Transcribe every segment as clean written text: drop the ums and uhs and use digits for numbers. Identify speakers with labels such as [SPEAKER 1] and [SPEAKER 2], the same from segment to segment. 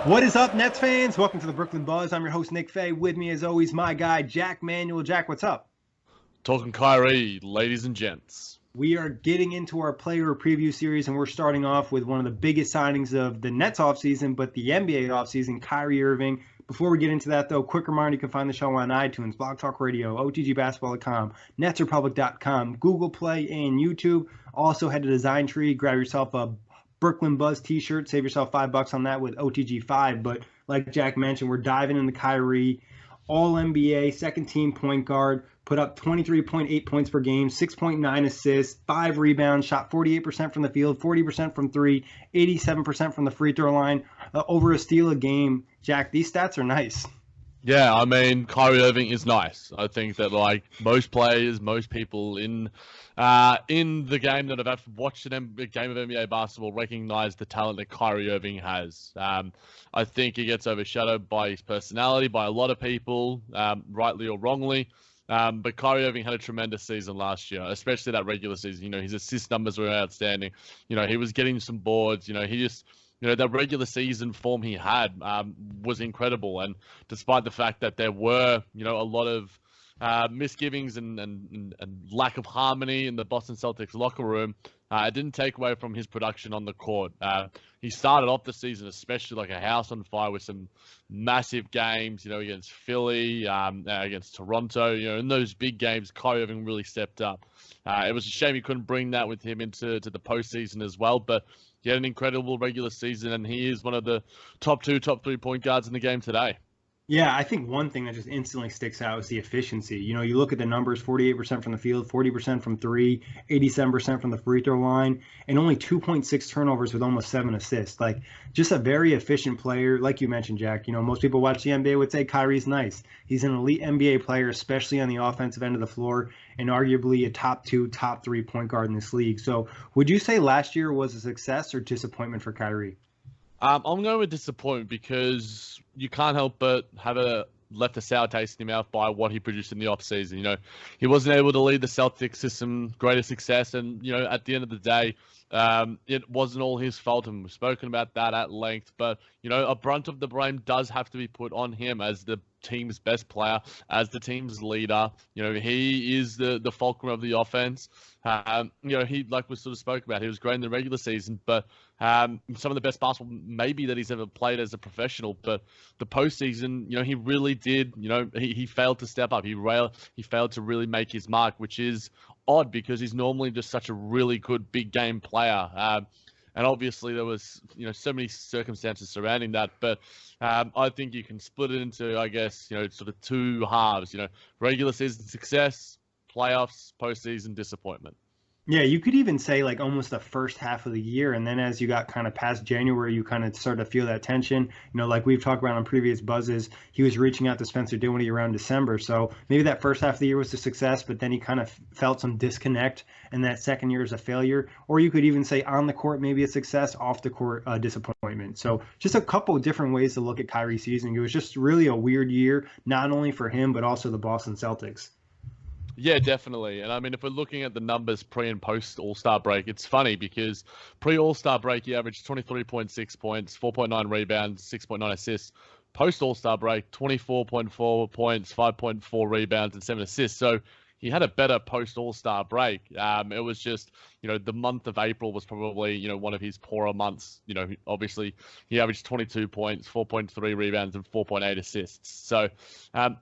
[SPEAKER 1] What is up, Nets fans? Welcome to the Brooklyn Buzz. I'm your host, Nick Fay. With me, as always, my guy, Jac Manuell. Jack, what's up?
[SPEAKER 2] Talking Kyrie, ladies and gents.
[SPEAKER 1] We are getting into our player preview series, and we're starting off with one of the biggest signings of the Nets offseason, but the NBA offseason, Kyrie Irving. Before we get into that, though, quick reminder, you can find the show on iTunes, Blog Talk Radio, OTGBasketball.com, NetsRepublic.com, Google Play, and YouTube. Also, head to Design Tree, grab yourself a Brooklyn Buzz t-shirt, save yourself $5 on that with OTG5. But like Jack mentioned, we're diving into Kyrie, all NBA, second team point guard, put up 23.8 points per game, 6.9 assists, 5 rebounds, shot 48% from the field, 40% from three, 87% from the free throw line, over a steal a game. Jack, these stats are nice.
[SPEAKER 2] Yeah, I mean, Kyrie Irving is nice. I think that like most players, most people in the game that have watched a game of NBA basketball recognize the talent that Kyrie Irving has. I think he gets overshadowed by his personality, by a lot of people, rightly or wrongly. But Kyrie Irving had a tremendous season last year, especially that regular season. You know, his assist numbers were outstanding. You know, he was getting some boards. You know, that regular season form he had was incredible. And despite the fact that there were, a lot of misgivings and lack of harmony in the Boston Celtics locker room, it didn't take away from his production on the court. He started off the season especially like a house on fire with some massive games, against Philly, against Toronto. In those big games, Kyrie Irving really stepped up. It was a shame he couldn't bring that with him into the postseason as well, but he had an incredible regular season, and he is one of the top 3 point guards in the game today.
[SPEAKER 1] Yeah, I think one thing that just instantly sticks out is the efficiency. You look at the numbers, 48% from the field, 40% from three, 87% from the free throw line, and only 2.6 turnovers with almost 7 assists. Like, just a very efficient player. Like you mentioned, Jack, most people watch the NBA would say Kyrie's nice. He's an elite NBA player, especially on the offensive end of the floor, and arguably a top 2, top 3 point guard in this league. So would you say last year was a success or disappointment for Kyrie?
[SPEAKER 2] I'm going with disappointment because you can't help but have left a sour taste in your mouth by what he produced in the offseason. He wasn't able to lead the Celtics to some greater success, and at the end of the day, it wasn't all his fault, and we've spoken about that at length. But a brunt of the blame does have to be put on him as the team's best player, as the team's leader. He is the fulcrum of the offense. He, like we sort of spoke about, he was great in the regular season, but some of the best basketball maybe that he's ever played as a professional. But the postseason, he really did. He failed to step up. He failed to really make his mark, which is odd because he's normally just such a really good big game player. And obviously there was, so many circumstances surrounding that. But I think you can split it into, I guess, sort of two halves. Regular season success, playoffs, postseason disappointment.
[SPEAKER 1] Yeah, you could even say like almost the first half of the year. And then as you got kind of past January, you kind of start to feel that tension. Like we've talked about on previous buzzes, he was reaching out to Spencer Dinwiddie around December. So maybe that first half of the year was a success, but then he kind of felt some disconnect, and that second year is a failure. Or you could even say on the court, maybe a success, off the court, disappointment. So just a couple of different ways to look at Kyrie's season. It was just really a weird year, not only for him, but also the Boston Celtics.
[SPEAKER 2] Yeah, definitely. And I mean, if we're looking at the numbers pre and post All-Star break, it's funny because pre All-Star break, he averaged 23.6 points, 4.9 rebounds, 6.9 assists. Post All-Star break, 24.4 points, 5.4 rebounds, and 7 assists. So he had a better post All-Star break. It was just, the month of April was probably, one of his poorer months. Obviously he averaged 22 points, 4.3 rebounds, and 4.8 assists. So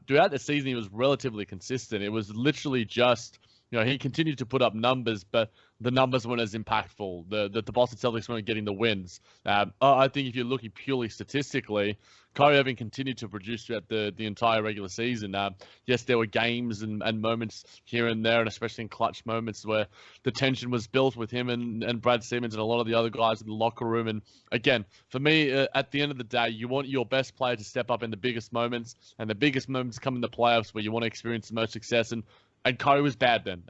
[SPEAKER 2] throughout the season, he was relatively consistent. It was literally just, he continued to put up numbers, but the numbers weren't as impactful. The Boston Celtics weren't getting the wins. I think if you're looking purely statistically, Kyrie Irving continued to produce throughout the entire regular season. Yes, there were games and moments here and there, and especially in clutch moments where the tension was built with him and Brad Simmons and a lot of the other guys in the locker room. And again, for me, at the end of the day, you want your best player to step up in the biggest moments, and the biggest moments come in the playoffs where you want to experience the most success. And Kyrie was bad then.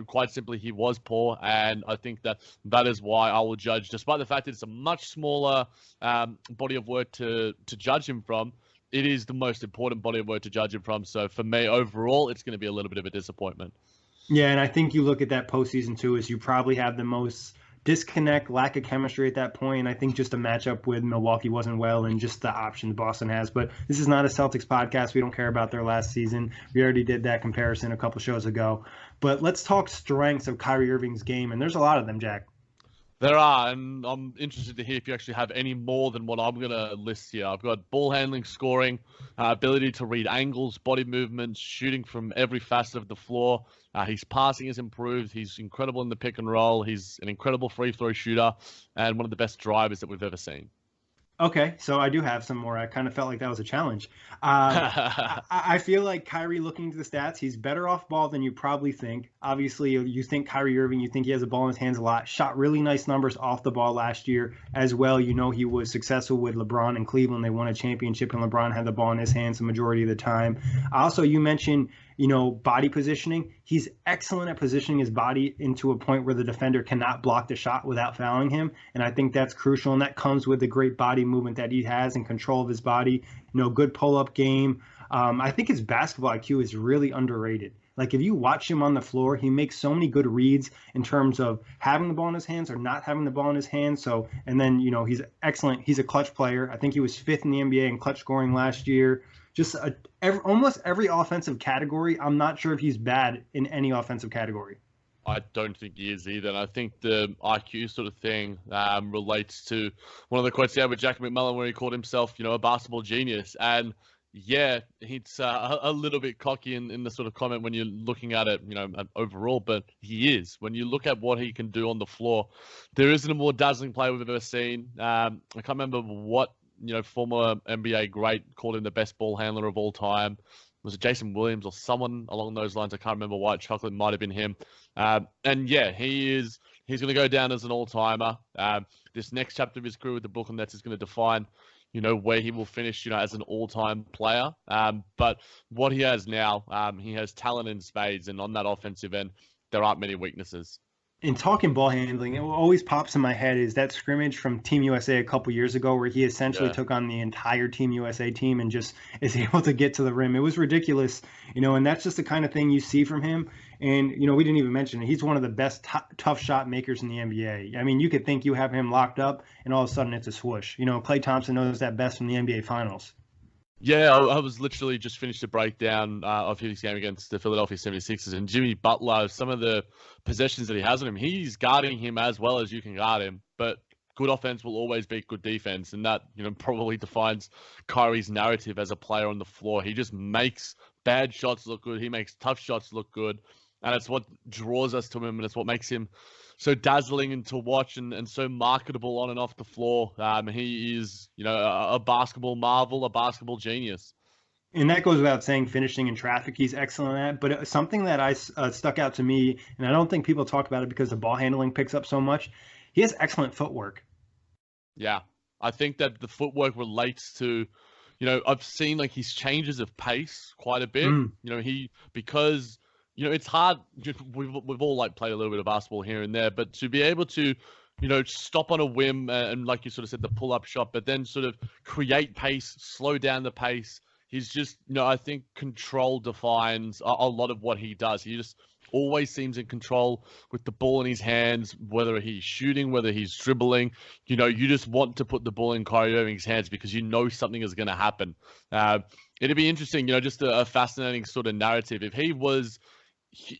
[SPEAKER 2] Quite simply, he was poor, and I think that is why I will judge, despite the fact that it's a much smaller body of work to judge him from, it is the most important body of work to judge him from. So for me, overall, it's going to be a little bit of a disappointment.
[SPEAKER 1] Yeah, and I think you look at that postseason too, is you probably have the most disconnect, lack of chemistry at that point. I think just the matchup with Milwaukee wasn't well, and just the options Boston has. But this is not a Celtics podcast. We don't care about their last season. We already did that comparison a couple shows ago. But let's talk strengths of Kyrie Irving's game, and there's a lot of them, Jack.
[SPEAKER 2] There are, and I'm interested to hear if you actually have any more than what I'm going to list here. I've got ball handling, scoring, ability to read angles, body movements, shooting from every facet of the floor. His passing has improved. He's incredible in the pick and roll. He's an incredible free throw shooter and one of the best drivers that we've ever seen.
[SPEAKER 1] Okay, so I do have some more. I kind of felt like that was a challenge. I feel like Kyrie, looking into the stats, he's better off ball than you probably think. Obviously, you think Kyrie Irving, you think he has a ball in his hands a lot. Shot really nice numbers off the ball last year as well. You know, he was successful with LeBron in Cleveland. They won a championship, and LeBron had the ball in his hands the majority of the time. Also, you mentioned, body positioning. He's excellent at positioning his body into a point where the defender cannot block the shot without fouling him. And I think that's crucial. And that comes with the great body movement that he has and control of his body. Good pull-up game. I think his basketball IQ is really underrated. Like, if you watch him on the floor, he makes so many good reads in terms of having the ball in his hands or not having the ball in his hands. So, and then, he's excellent. He's a clutch player. I think he was 5th in the NBA in clutch scoring last year. Just almost every offensive category. I'm not sure if he's bad in any offensive category.
[SPEAKER 2] I don't think he is either. And I think the IQ sort of thing relates to one of the quotes he had with Jac Manuell, where he called himself, a basketball genius. And yeah, he's a little bit cocky in the sort of comment when you're looking at it, overall, but he is. When you look at what he can do on the floor, there isn't a more dazzling player we've ever seen. I can't remember what former NBA great called him the best ball handler of all time. Was it Jason Williams or someone along those lines? I can't remember. White Chocolate might have been him. And yeah, he's going to go down as an all-timer. This next chapter of his career with the Brooklyn Nets is going to define, where he will finish, as an all-time player. But what he has now, he has talent in spades, and on that offensive end, there aren't many weaknesses.
[SPEAKER 1] In talking ball handling, what always pops in my head is that scrimmage from Team USA a couple years ago where he essentially took on the entire Team USA team and just is able to get to the rim. It was ridiculous, and that's just the kind of thing you see from him. And, we didn't even mention it. He's one of the best tough shot makers in the NBA. I mean, you could think you have him locked up and all of a sudden it's a swoosh. Klay Thompson knows that best from the NBA Finals.
[SPEAKER 2] Yeah, I was literally just finished a breakdown of his game against the Philadelphia 76ers, and Jimmy Butler, some of the possessions that he has on him, he's guarding him as well as you can guard him. But good offense will always beat good defense, and that probably defines Kyrie's narrative as a player on the floor. He just makes bad shots look good. He makes tough shots look good, and it's what draws us to him, and it's what makes him so dazzling and to watch and so marketable on and off the floor. He is, a basketball marvel, a basketball genius.
[SPEAKER 1] And that goes without saying, finishing in traffic, he's excellent at. But something that stuck out to me, and I don't think people talk about it because the ball handling picks up so much, he has excellent footwork.
[SPEAKER 2] Yeah, I think that the footwork relates to, I've seen like his changes of pace quite a bit. Because it's hard. We've all like played a little bit of basketball here and there, but to be able to, stop on a whim and like you sort of said, the pull-up shot, but then sort of create pace, slow down the pace. He's just, I think control defines a lot of what he does. He just always seems in control with the ball in his hands, whether he's shooting, whether he's dribbling. You just want to put the ball in Kyrie Irving's hands because something is going to happen. It'd be interesting, just a fascinating sort of narrative. If he was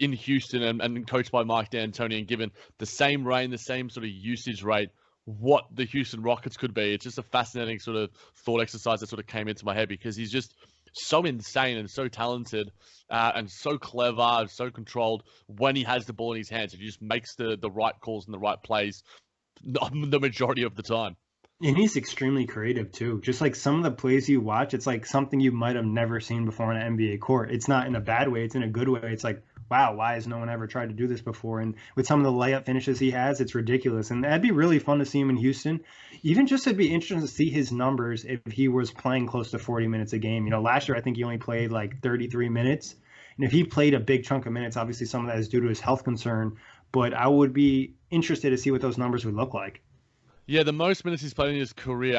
[SPEAKER 2] in Houston and coached by Mike D'Antoni and given the same reign, the same sort of usage rate, what the Houston Rockets could be. It's just a fascinating sort of thought exercise that sort of came into my head because he's just so insane and so talented and so clever and so controlled when he has the ball in his hands. He just makes the right calls and the right plays the majority of the time.
[SPEAKER 1] And he's extremely creative too. Just like some of the plays you watch, it's like something you might have never seen before on an NBA court. It's not in a bad way. It's in a good way. It's like, wow, why has no one ever tried to do this before? And with some of the layup finishes he has, it's ridiculous. And that'd be really fun to see him in Houston. Even just it'd be interesting to see his numbers if he was playing close to 40 minutes a game. Last year I think he only played like 33 minutes. And if he played a big chunk of minutes, obviously some of that is due to his health concern. But I would be interested to see what those numbers would look like.
[SPEAKER 2] Yeah, the most minutes he's played in his career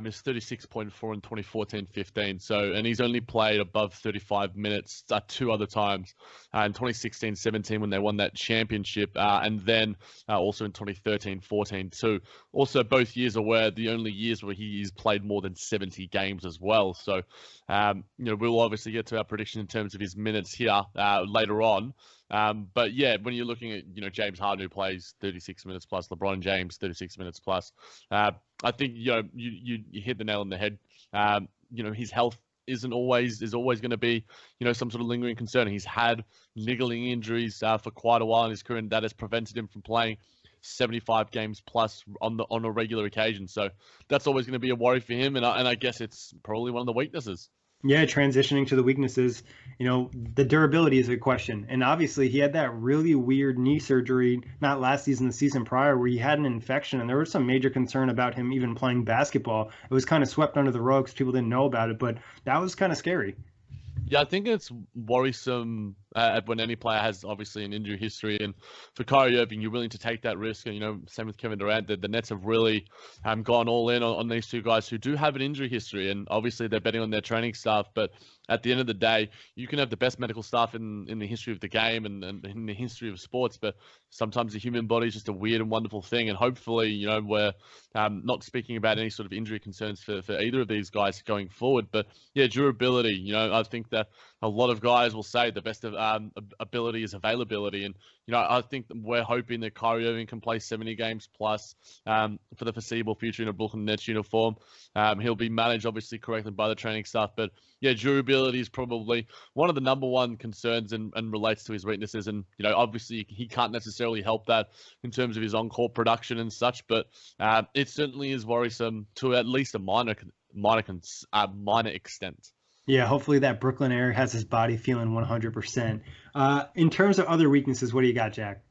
[SPEAKER 2] is 36.4 in 2014-15. So, and he's only played above 35 minutes 2 other times, in 2016-17 when they won that championship, and then also in 2013-14 too. Also, both years are where the only years where he's played more than 70 games as well. So, we'll obviously get to our prediction in terms of his minutes here later on. But yeah, when you're looking at, James Harden, who plays 36 minutes plus, LeBron James 36 minutes plus, I think, you hit the nail on the head. His health is always going to be, some sort of lingering concern. He's had niggling injuries for quite a while in his career, and that has prevented him from playing 75 games plus on a regular occasion. So that's always going to be a worry for him, and I guess it's probably one of the weaknesses.
[SPEAKER 1] Yeah, transitioning to the weaknesses, the durability is a question. And obviously he had that really weird knee surgery, not last season, the season prior, where he had an infection, and there was some major concern about him even playing basketball. It was kind of swept under the rug because people didn't know about it, but that was kind of scary.
[SPEAKER 2] Yeah, I think it's worrisome when any player has obviously an injury history, and for Kyrie Irving, you're willing to take that risk. And same with Kevin Durant. The Nets have really gone all in on these two guys who do have an injury history, and obviously they're betting on their training staff. But at the end of the day, you can have the best medical staff in the history of the game and in the history of sports, but sometimes the human body is just a weird and wonderful thing. And hopefully, we're not speaking about any sort of injury concerns for either of these guys going forward. But yeah, durability. I think that a lot of guys will say the best of ability is availability, and I think that we're hoping that Kyrie Irving can play 70 games plus for the foreseeable future in a Brooklyn Nets uniform. He'll be managed obviously correctly by the training staff, but yeah, durability is probably one of the number one concerns and relates to his weaknesses. And obviously he can't necessarily help that in terms of his on-court production and such, but it certainly is worrisome to at least a minor extent.
[SPEAKER 1] Yeah, hopefully that Brooklyn air has his body feeling 100%. In terms of other weaknesses, what do you got, Jack?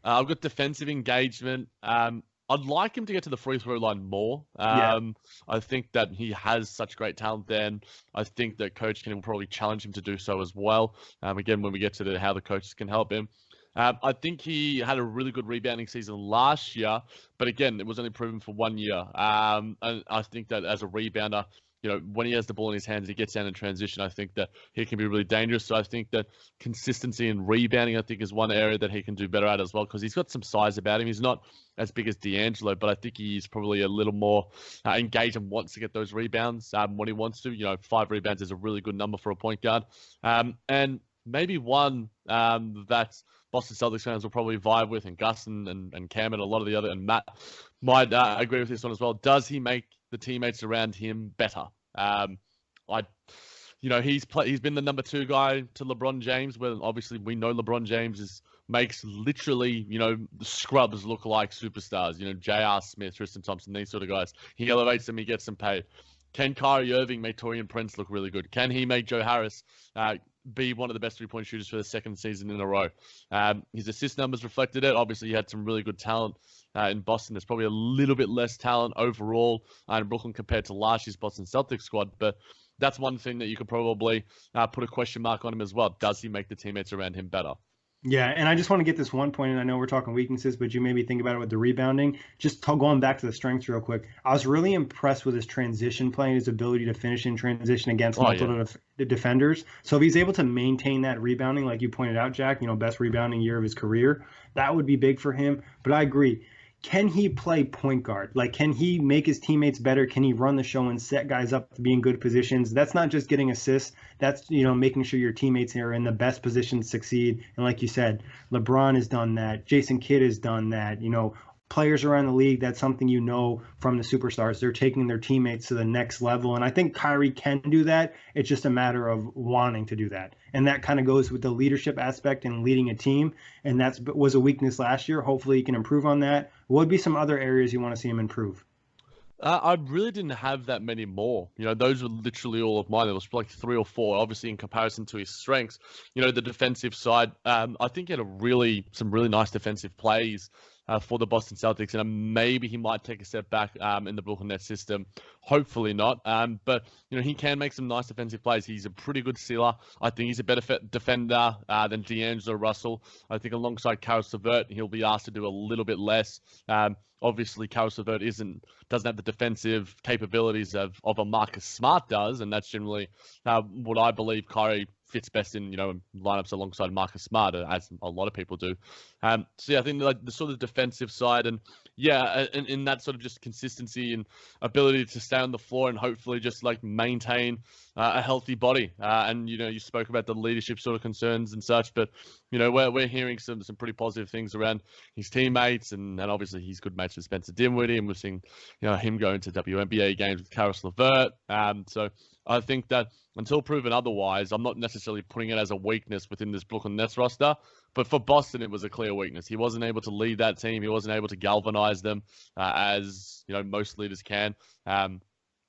[SPEAKER 2] I've got defensive engagement. I'd like him to get to the free throw line more. I think that he has such great talent there, and I think that Coach can probably challenge him to do so as well. Again, when we get to how the coaches can help him. I think he had a really good rebounding season last year, but again, it was only proven for 1 year. And I think that as a rebounder, when he has the ball in his hands, he gets down in transition, I think that he can be really dangerous. So I think that consistency in rebounding, I think, is one area that he can do better at as well, because he's got some size about him. He's not as big as D'Angelo, but I think he's probably a little more engaged and wants to get those rebounds when he wants to. 5 rebounds is a really good number for a point guard. And maybe one that Boston Celtics fans will probably vibe with, and Gus and Cam and a lot of the other, and Matt might agree with this one as well. Does he make the teammates around him better? He's been the number 2 guy to LeBron James, where obviously we know LeBron James makes literally, the scrubs look like superstars, J.R. Smith, Tristan Thompson, these sort of guys. He elevates them, he gets them paid. Can Kyrie Irving make Taurean Prince look really good? Can he make Joe Harris be one of the best 3-point shooters for the second season in a row? His assist numbers reflected it. Obviously, he had some really good talent in Boston. There's probably a little bit less talent overall in Brooklyn compared to last year's Boston Celtics squad, but that's one thing that you could probably put a question mark on him as well. Does he make the teammates around him better?
[SPEAKER 1] Yeah, and I just want to get this one point, and I know we're talking weaknesses, but you made me think about it with the rebounding. Just going back to the strengths real quick, I was really impressed with his transition play and his ability to finish in transition against multiple defenders. So if he's able to maintain that rebounding, like you pointed out, Jack, best rebounding year of his career, that would be big for him. But I agree. Can he play point guard? Like, can he make his teammates better? Can he run the show and set guys up to be in good positions? That's not just getting assists. That's, making sure your teammates are in the best position to succeed. And like you said, LeBron has done that. Jason Kidd has done that. Players around the league, that's something from the superstars. They're taking their teammates to the next level. And I think Kyrie can do that. It's just a matter of wanting to do that. And that kind of goes with the leadership aspect and leading a team. And that was a weakness last year. Hopefully he can improve on that. What would be some other areas you want to see him improve?
[SPEAKER 2] I really didn't have that many more. Those were literally all of mine. There was like 3 or 4, obviously in comparison to his strengths. The defensive side, I think he had some really nice defensive plays for the Boston Celtics, and maybe he might take a step back in the Brooklyn Nets system. Hopefully not. But he can make some nice defensive plays. He's a pretty good sealer. I think he's a better defender than D'Angelo Russell. I think alongside Karis LeVert, he'll be asked to do a little bit less. Obviously, Karis LeVert doesn't have the defensive capabilities of a Marcus Smart does, and that's generally what I believe Kyrie fits best in, lineups alongside Marcus Smart, as a lot of people do. So yeah, I think like the sort of defensive side, and yeah, in that sort of just consistency and ability to stay on the floor and hopefully just like maintain a healthy body. And you spoke about the leadership sort of concerns and such, but we're hearing some pretty positive things around his teammates, and obviously he's good mates with Spencer Dinwiddie, and we're seeing him going to WNBA games with Karis LeVert. So I think that until proven otherwise, I'm not necessarily putting it as a weakness within this Brooklyn Nets roster. But for Boston, it was a clear weakness. He wasn't able to lead that team. He wasn't able to galvanize them as most leaders can.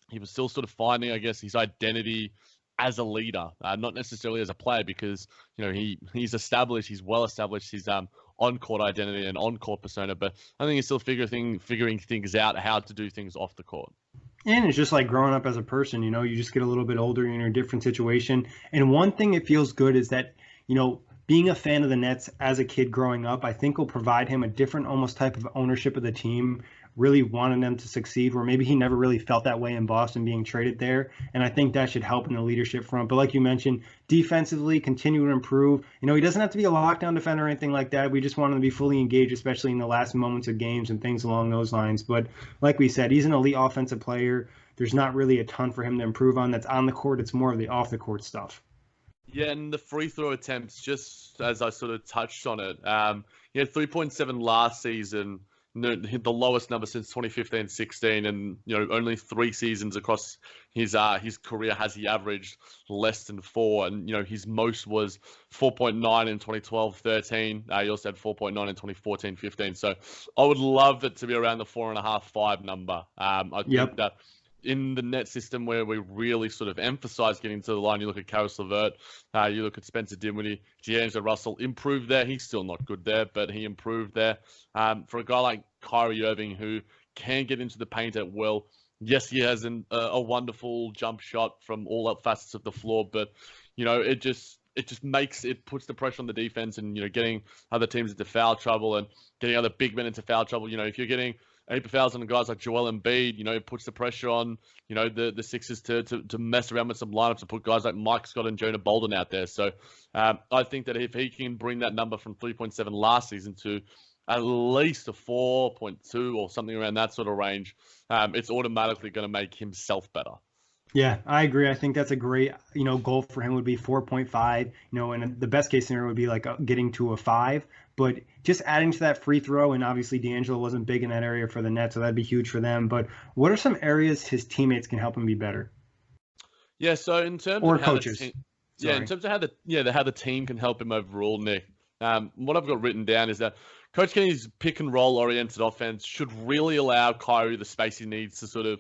[SPEAKER 2] He was still sort of finding, I guess, his identity as a leader, not necessarily as a player, because he's established, he's well established his on-court identity and on-court persona. But I think he's still figuring things out, how to do things off the court.
[SPEAKER 1] And it's just like growing up as a person, you just get a little bit older, you're in a different situation. And one thing it feels good is that, being a fan of the Nets as a kid growing up, I think will provide him a different almost type of ownership of the team, really wanting them to succeed, where maybe he never really felt that way in Boston being traded there. And I think that should help in the leadership front. But like you mentioned, defensively, continue to improve. He doesn't have to be a lockdown defender or anything like that. We just want him to be fully engaged, especially in the last moments of games and things along those lines. But like we said, he's an elite offensive player. There's not really a ton for him to improve on that's on the court. It's more of the off the court stuff.
[SPEAKER 2] Yeah, and the free throw attempts, just as I sort of touched on it, he had 3.7 last season, hit the lowest number since 2015-16, and only 3 seasons across his career has he averaged less than 4, and his most was 4.9 in 2012-13. He also had 4.9 in 2014-15. So I would love it to be around the 4.5-5 number. I think that in the net system where we really sort of emphasize getting to the line, you look at Karis LeVert, you look at Spencer Dinwiddie, D'Angelo Russell improved there. He's still not good there, but he improved there. For a guy like Kyrie Irving, who can get into the paint at will, yes, he has a wonderful jump shot from all facets of the floor, but it just puts the pressure on the defense, and getting other teams into foul trouble and getting other big men into foul trouble. If you're getting 8 fouls on guys like Joel Embiid, it puts the pressure on, the Sixers to mess around with some lineups and put guys like Mike Scott and Jonah Bolden out there. So I think that if he can bring that number from 3.7 last season to at least a 4.2 or something around that sort of range, it's automatically going to make himself better.
[SPEAKER 1] Yeah, I agree. I think that's a great, goal for him would be 4.5, and the best case scenario would be like getting to a 5. But just adding to that free throw, and obviously D'Angelo wasn't big in that area for the Nets, so that'd be huge for them. But what are some areas his teammates can help him be better?
[SPEAKER 2] Yeah, so in terms
[SPEAKER 1] of
[SPEAKER 2] coaches. In terms of how the team can help him overall, Nick. What I've got written down is that Coach Kenny's pick and roll oriented offense should really allow Kyrie the space he needs to sort of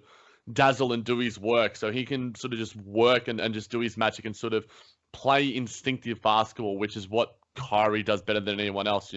[SPEAKER 2] dazzle and do his work, so he can sort of just work and just do his magic and sort of play instinctive basketball, which is what Kyrie does better than anyone else.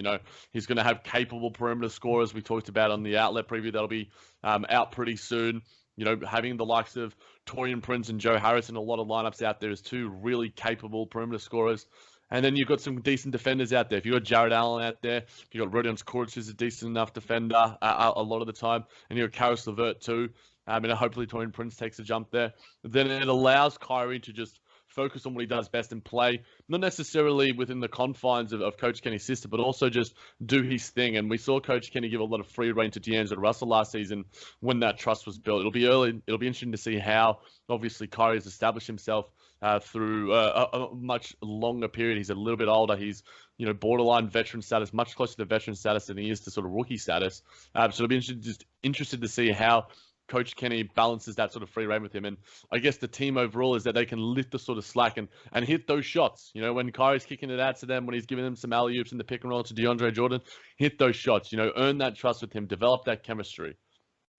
[SPEAKER 2] He's going to have capable perimeter scorers. We talked about on the outlet preview that'll be out pretty soon. Having the likes of Taurean Prince and Joe Harris in a lot of lineups out there is 2 really capable perimeter scorers. And then you've got some decent defenders out there. If you've got Jared Allen out there, if you've got Rodion Kurucs, who's a decent enough defender a lot of the time, and you've got Karis LeVert too, and hopefully Taurean Prince takes a jump there, then it allows Kyrie to just focus on what he does best and play, not necessarily within the confines of Coach Kenny's system, but also just do his thing. And we saw Coach Kenny give a lot of free rein to D'Angelo Russell last season when that trust was built. It'll be interesting to see how, obviously, Kyrie has established himself through a much longer period. He's a little bit older. He's, borderline veteran status, much closer to veteran status than he is to sort of rookie status. So it'll be interested to see how Coach Kenny balances that sort of free rein with him. And I guess the team overall is that they can lift the sort of slack and hit those shots. When Kyrie's kicking it out to them, when he's giving them some alley-oops in the pick and roll to DeAndre Jordan, hit those shots, earn that trust with him, develop that chemistry.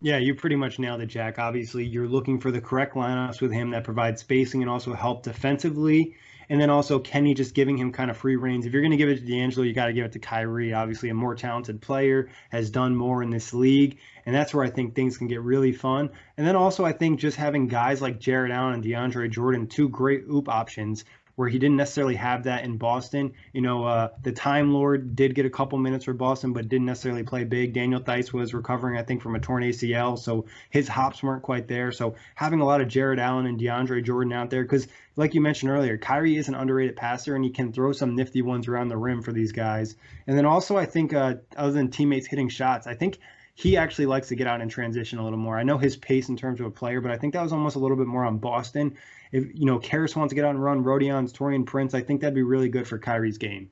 [SPEAKER 1] Yeah, you pretty much nailed it, Jack. Obviously, you're looking for the correct lineups with him that provide spacing and also help defensively. And then also Kenny just giving him kind of free reins. If you're going to give it to D'Angelo, you got to give it to Kyrie. Obviously, a more talented player, has done more in this league. And that's where I think things can get really fun. And then also, I think just having guys like Jared Allen and DeAndre Jordan, two great oop options, where he didn't necessarily have that in Boston. The Time Lord did get a couple minutes for Boston, but didn't necessarily play big. Daniel Theis was recovering, I think, from a torn ACL, so his hops weren't quite there. So having a lot of Jared Allen and DeAndre Jordan out there, because like you mentioned earlier, Kyrie is an underrated passer, and he can throw some nifty ones around the rim for these guys. And then also, I think, other than teammates hitting shots, I think he actually likes to get out and transition a little more. I know his pace in terms of a player, but I think that was almost a little bit more on Boston. If Karras wants to get out and run, Rodion's, Taurean Prince, I think that'd be really good for Kyrie's game.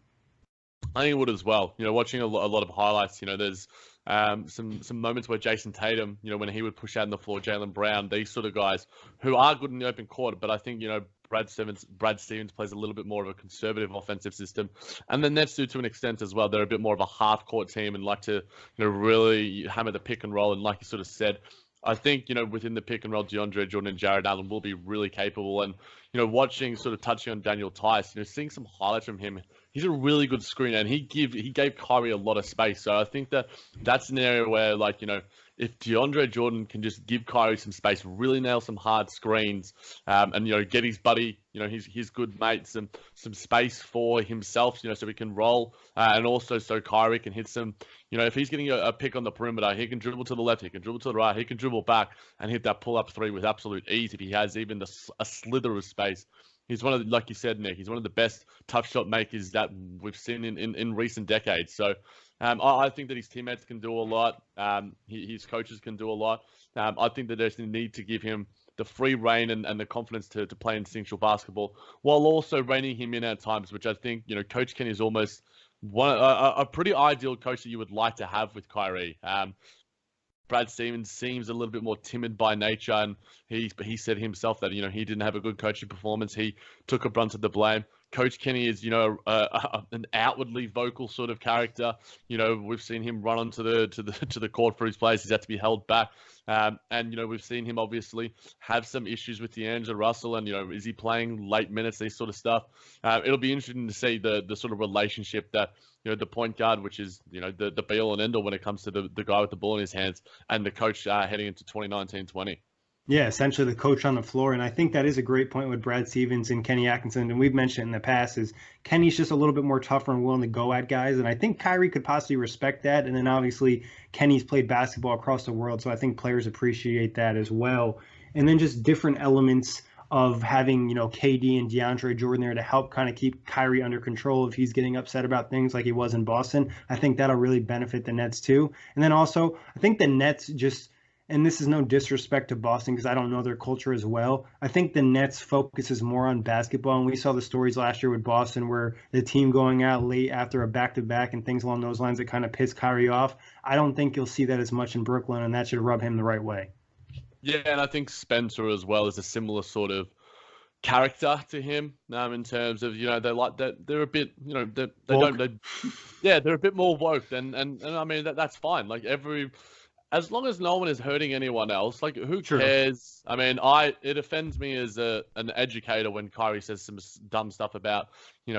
[SPEAKER 2] I think it would as well. Watching a lot of highlights, there's some moments where Jason Tatum, when he would push out on the floor, Jaylen Brown, these sort of guys who are good in the open court, but I think, Brad Stevens plays a little bit more of a conservative offensive system, and the Nets do to an extent as well. They're a bit more of a half-court team and like to, really hammer the pick and roll. And like you sort of said, I think, within the pick and roll, DeAndre Jordan and Jared Allen will be really capable. And, watching, sort of touching on Daniel Theis, seeing some highlights from him, he's a really good screener, and he gave Kyrie a lot of space. So I think that's an area where, if DeAndre Jordan can just give Kyrie some space, really nail some hard screens, and get his buddy, his good mate some space for himself, so he can roll, and also so Kyrie can hit some, if he's getting a pick on the perimeter, he can dribble to the left, he can dribble to the right, he can dribble back and hit that pull-up three with absolute ease if he has even a slither of space. He's one of like you said, Nick, he's one of the best tough shot makers that we've seen in recent decades. So I think that his teammates can do a lot. His coaches can do a lot. I think that there's a need to give him the free reign and the confidence to play instinctual basketball, while also reining him in at times, which I think, Coach Kenny is almost a pretty ideal coach that you would like to have with Kyrie. Brad Stevens seems a little bit more timid by nature, and he said himself that, he didn't have a good coaching performance. He took a brunt of the blame. Coach Kenny is, an outwardly vocal sort of character. We've seen him run onto the court for his plays. He's had to be held back. And we've seen him obviously have some issues with D'Angelo Russell, and is he playing late minutes, these sort of stuff. It'll be interesting to see the sort of relationship that the point guard, which is the be all and end all when it comes to the guy with the ball in his hands, and the coach heading into 2019-20.
[SPEAKER 1] Yeah, essentially the coach on the floor. And I think that is a great point with Brad Stevens and Kenny Atkinson. And we've mentioned in the past is Kenny's just a little bit more tougher and willing to go at guys. And I think Kyrie could possibly respect that. And then obviously Kenny's played basketball across the world, so I think players appreciate that as well. And then just different elements of having, KD and DeAndre Jordan there to help kind of keep Kyrie under control if he's getting upset about things like he was in Boston. I think that'll really benefit the Nets too. And then also, I think the Nets just, and this is no disrespect to Boston because I don't know their culture as well, I think the Nets focuses more on basketball. And we saw the stories last year with Boston where the team going out late after a back-to-back and things along those lines that kind of piss Kyrie off. I don't think you'll see that as much in Brooklyn, and that should rub him the right way.
[SPEAKER 2] Yeah, and I think Spencer as well is a similar sort of character to him, in terms of, they like that they're a bit, they're a bit more woke, and I mean that's fine. As long as no one is hurting anyone else, who cares? I mean, it offends me as an educator when Kyrie says some dumb stuff about,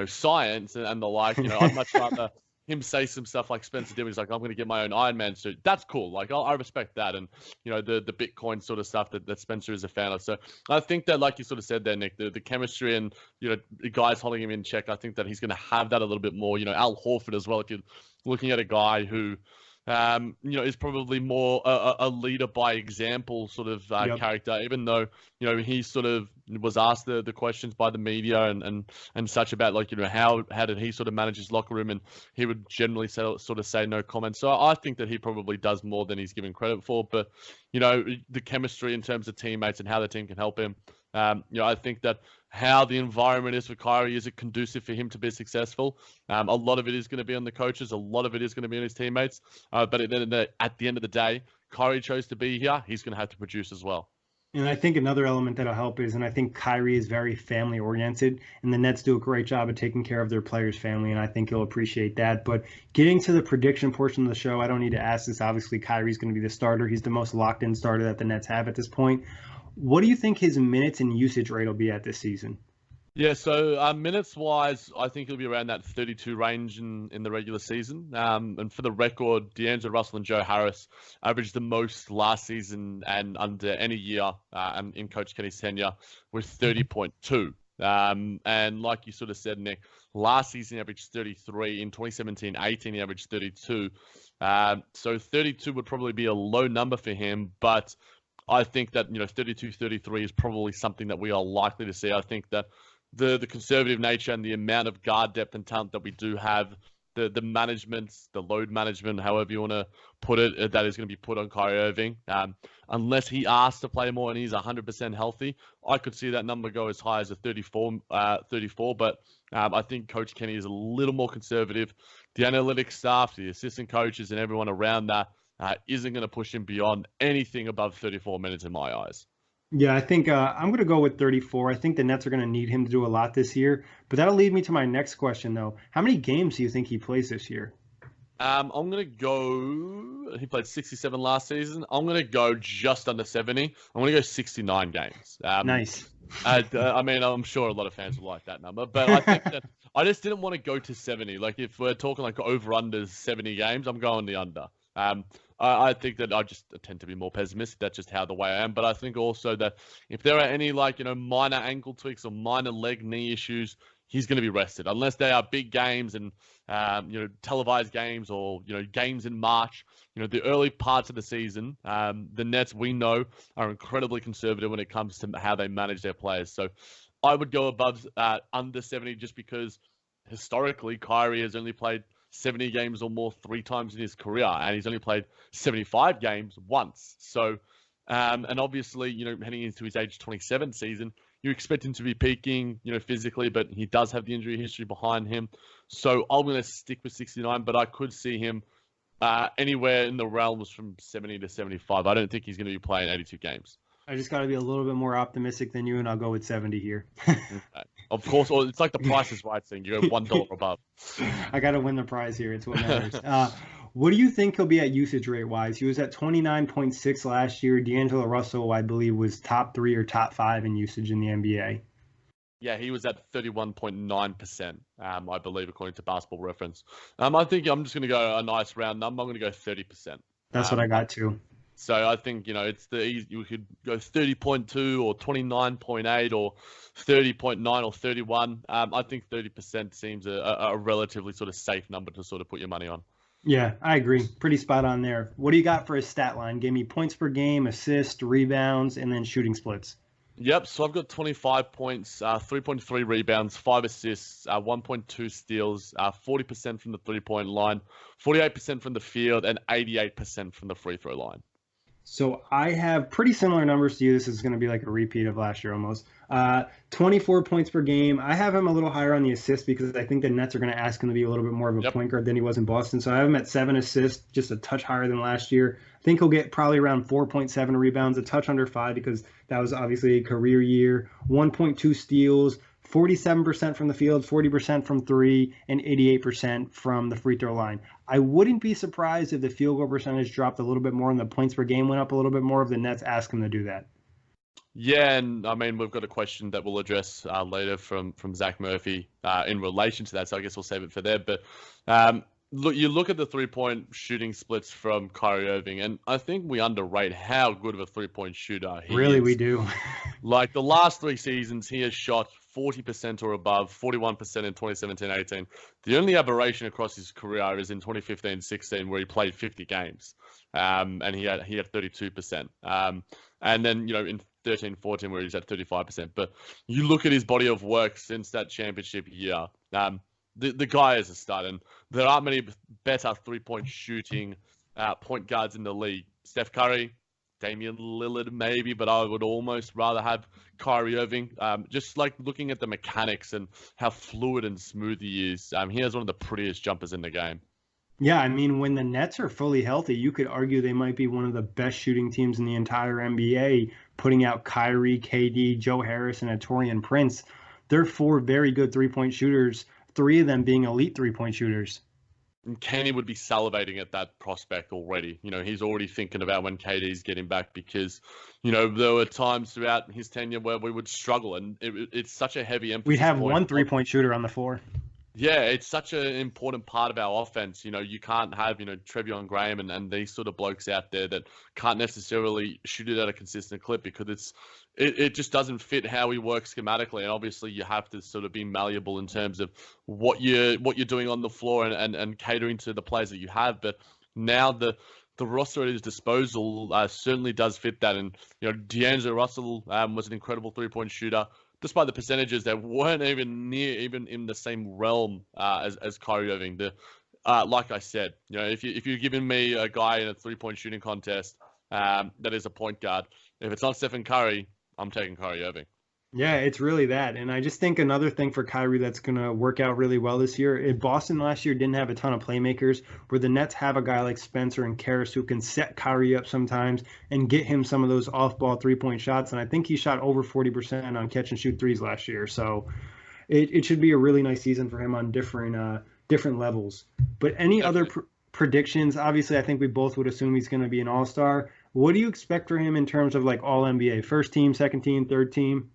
[SPEAKER 2] science and the like. I'd much rather him say some stuff like Spencer did. He's like, I'm going to get my own Iron Man suit. That's cool. I respect that. And, the Bitcoin sort of stuff that Spencer is a fan of. So I think that, like you sort of said there, Nick, the chemistry and, the guys holding him in check, I think that he's going to have that a little bit more. Al Horford as well, if you're looking at a guy who, is probably more a leader by example sort of character, even though, he sort of was asked the questions by the media and such about how did he sort of manage his locker room, and he would generally sort of say no comment. So I think that he probably does more than he's given credit for, but, the chemistry in terms of teammates and how the team can help him. I think that how the environment is for Kyrie, is it conducive for him to be successful? A lot of it is going to be on the coaches. A lot of it is going to be on his teammates. But at the end of the day, Kyrie chose to be here. He's going to have to produce as well.
[SPEAKER 1] And I think another element that'll help is, and I think Kyrie is very family oriented, and the Nets do a great job of taking care of their players' family, and I think he'll appreciate that. But getting to the prediction portion of the show, I don't need to ask this. Obviously, Kyrie's going to be the starter. He's the most locked-in starter that the Nets have at this point. What do you think his minutes and usage rate will be at this season?
[SPEAKER 2] Yeah, so minutes wise, I think he'll be around that 32 range in the regular season. And for the record, D'Angelo Russell and Joe Harris averaged the most last season and under any year in Coach Kenny's tenure with 30.2. And like you sort of said, Nick, last season he averaged 33. In 2017-18, he averaged 32. So 32 would probably be a low number for him, but I think that 32, 33 is probably something that we are likely to see. I think that the conservative nature and the amount of guard depth and talent that we do have, the management, the load management, however you want to put it, that is going to be put on Kyrie Irving. Unless he asks to play more and he's 100% healthy, I could see that number go as high as a 34. But I think Coach Kenny is a little more conservative. The analytics staff, the assistant coaches, and everyone around that isn't going to push him beyond anything above 34 minutes in my eyes.
[SPEAKER 1] Yeah, I think I'm going to go with 34. I think the Nets are going to need him to do a lot this year. But that'll lead me to my next question, though. How many games do you think he plays this year?
[SPEAKER 2] I'm going to go. He played 67 last season. I'm going to go just under 70. I'm going to go 69 games.
[SPEAKER 1] Nice.
[SPEAKER 2] I mean, I'm sure a lot of fans will like that number, but I think that I just didn't want to go to 70. Like, if we're talking like over-unders 70 games, I'm going the under. I think that I just tend to be more pessimistic. That's just how the way I am. But I think also that if there are any minor ankle tweaks or minor leg knee issues, he's going to be rested unless they are big games and televised games or games in March. The early parts of the season, the Nets we know are incredibly conservative when it comes to how they manage their players. So I would go above under 70 just because historically Kyrie has only played 70 games or more 3 times in his career, and he's only played 75 games once. So, and obviously, heading into his age 27 season, you expect him to be peaking, physically, but he does have the injury history behind him. So I'm going to stick with 69, but I could see him anywhere in the realms from 70 to 75. I don't think he's going to be playing 82 games.
[SPEAKER 1] I just got to be a little bit more optimistic than you, and I'll go with 70 here.
[SPEAKER 2] Okay. Of course, or it's like the Price is Right thing. You go $1 above.
[SPEAKER 1] I got to win the prize here. It's what matters. What do you think he'll be at usage rate wise? He was at 29.6 last year. D'Angelo Russell, I believe, was top 3 or top 5 in usage in the NBA.
[SPEAKER 2] Yeah, he was at 31.9%, I believe, according to Basketball Reference. I think I'm just going to go a nice round number. I'm going to go 30%.
[SPEAKER 1] That's what I got too.
[SPEAKER 2] So I think, it's you could go 30.2 or 29.8 or 30.9 or 31. I think 30% seems a relatively sort of safe number to sort of put your money on.
[SPEAKER 1] Yeah, I agree. Pretty spot on there. What do you got for his stat line? Give me points per game, assists, rebounds, and then shooting splits.
[SPEAKER 2] Yep, so I've got 25 points, 3.3 rebounds, 5 assists, 1.2 steals, 40% from the three-point line, 48% from the field, and 88% from the free throw line.
[SPEAKER 1] So I have pretty similar numbers to you. This is going to be like a repeat of last year almost. 24 points per game. I have him a little higher on the assists because I think the Nets are going to ask him to be a little bit more of a point guard than he was in Boston. So I have him at 7 assists, just a touch higher than last year. I think he'll get probably around 4.7 rebounds, a touch under 5 because that was obviously a career year. 1.2 steals, 47% from the field, 40% from 3, and 88% from the free throw line. I wouldn't be surprised if the field goal percentage dropped a little bit more and the points per game went up a little bit more if the Nets ask him to do that.
[SPEAKER 2] Yeah, and I mean, we've got a question that we'll address later from Zach Murphy in relation to that, so I guess we'll save it for there. But you look at the three-point shooting splits from Kyrie Irving, and I think we underrate how good of a three-point shooter he is.
[SPEAKER 1] Really, we do.
[SPEAKER 2] Like the last 3 seasons, he has shot 40% or above, 41% in 2017-18. The only aberration across his career is in 2015-16, where he played 50 games, and he had 32%. And then in 13-14, where he's at 35%. But you look at his body of work since that championship year. The guy is a stud, and there aren't many better three-point shooting point guards in the league. Steph Curry, Damian Lillard maybe, but I would almost rather have Kyrie Irving. Just like looking at the mechanics and how fluid and smooth he is. He has one of the prettiest jumpers in the game.
[SPEAKER 1] Yeah, I mean, when the Nets are fully healthy, you could argue they might be one of the best shooting teams in the entire NBA, putting out Kyrie, KD, Joe Harris, and Taurean Prince. They're 4 very good three-point shooters, 3 of them being elite three-point shooters.
[SPEAKER 2] Kenny would be salivating at that prospect already. He's already thinking about when KD's getting back because, there were times throughout his tenure where we would struggle, and it's such a heavy
[SPEAKER 1] We'd
[SPEAKER 2] emphasis
[SPEAKER 1] have
[SPEAKER 2] point.
[SPEAKER 1] one 3-point shooter on the floor.
[SPEAKER 2] Yeah, it's such an important part of our offense. You can't have, Trevion Graham and these sort of blokes out there that can't necessarily shoot it at a consistent clip because it just doesn't fit how we work schematically. And obviously you have to sort of be malleable in terms of what you're doing on the floor and catering to the players that you have. But now the roster at his disposal certainly does fit that. And, D'Angelo Russell was an incredible 3-point shooter. Despite the percentages that weren't even in the same realm as Kyrie Irving. Like I said, if you're giving me a guy in a 3-point shooting contest that is a point guard, if it's not Stephen Curry, I'm taking Kyrie Irving.
[SPEAKER 1] Yeah, it's really that. And I just think another thing for Kyrie that's going to work out really well this year, Boston last year didn't have a ton of playmakers, where the Nets have a guy like Spencer and Karras who can set Kyrie up sometimes and get him some of those off-ball 3-point shots. And I think he shot over 40% on catch-and-shoot threes last year. So it should be a really nice season for him on different levels. But any other predictions? Obviously, I think we both would assume he's going to be an all-star. What do you expect for him in terms of like all-NBA? First team, second team, third team?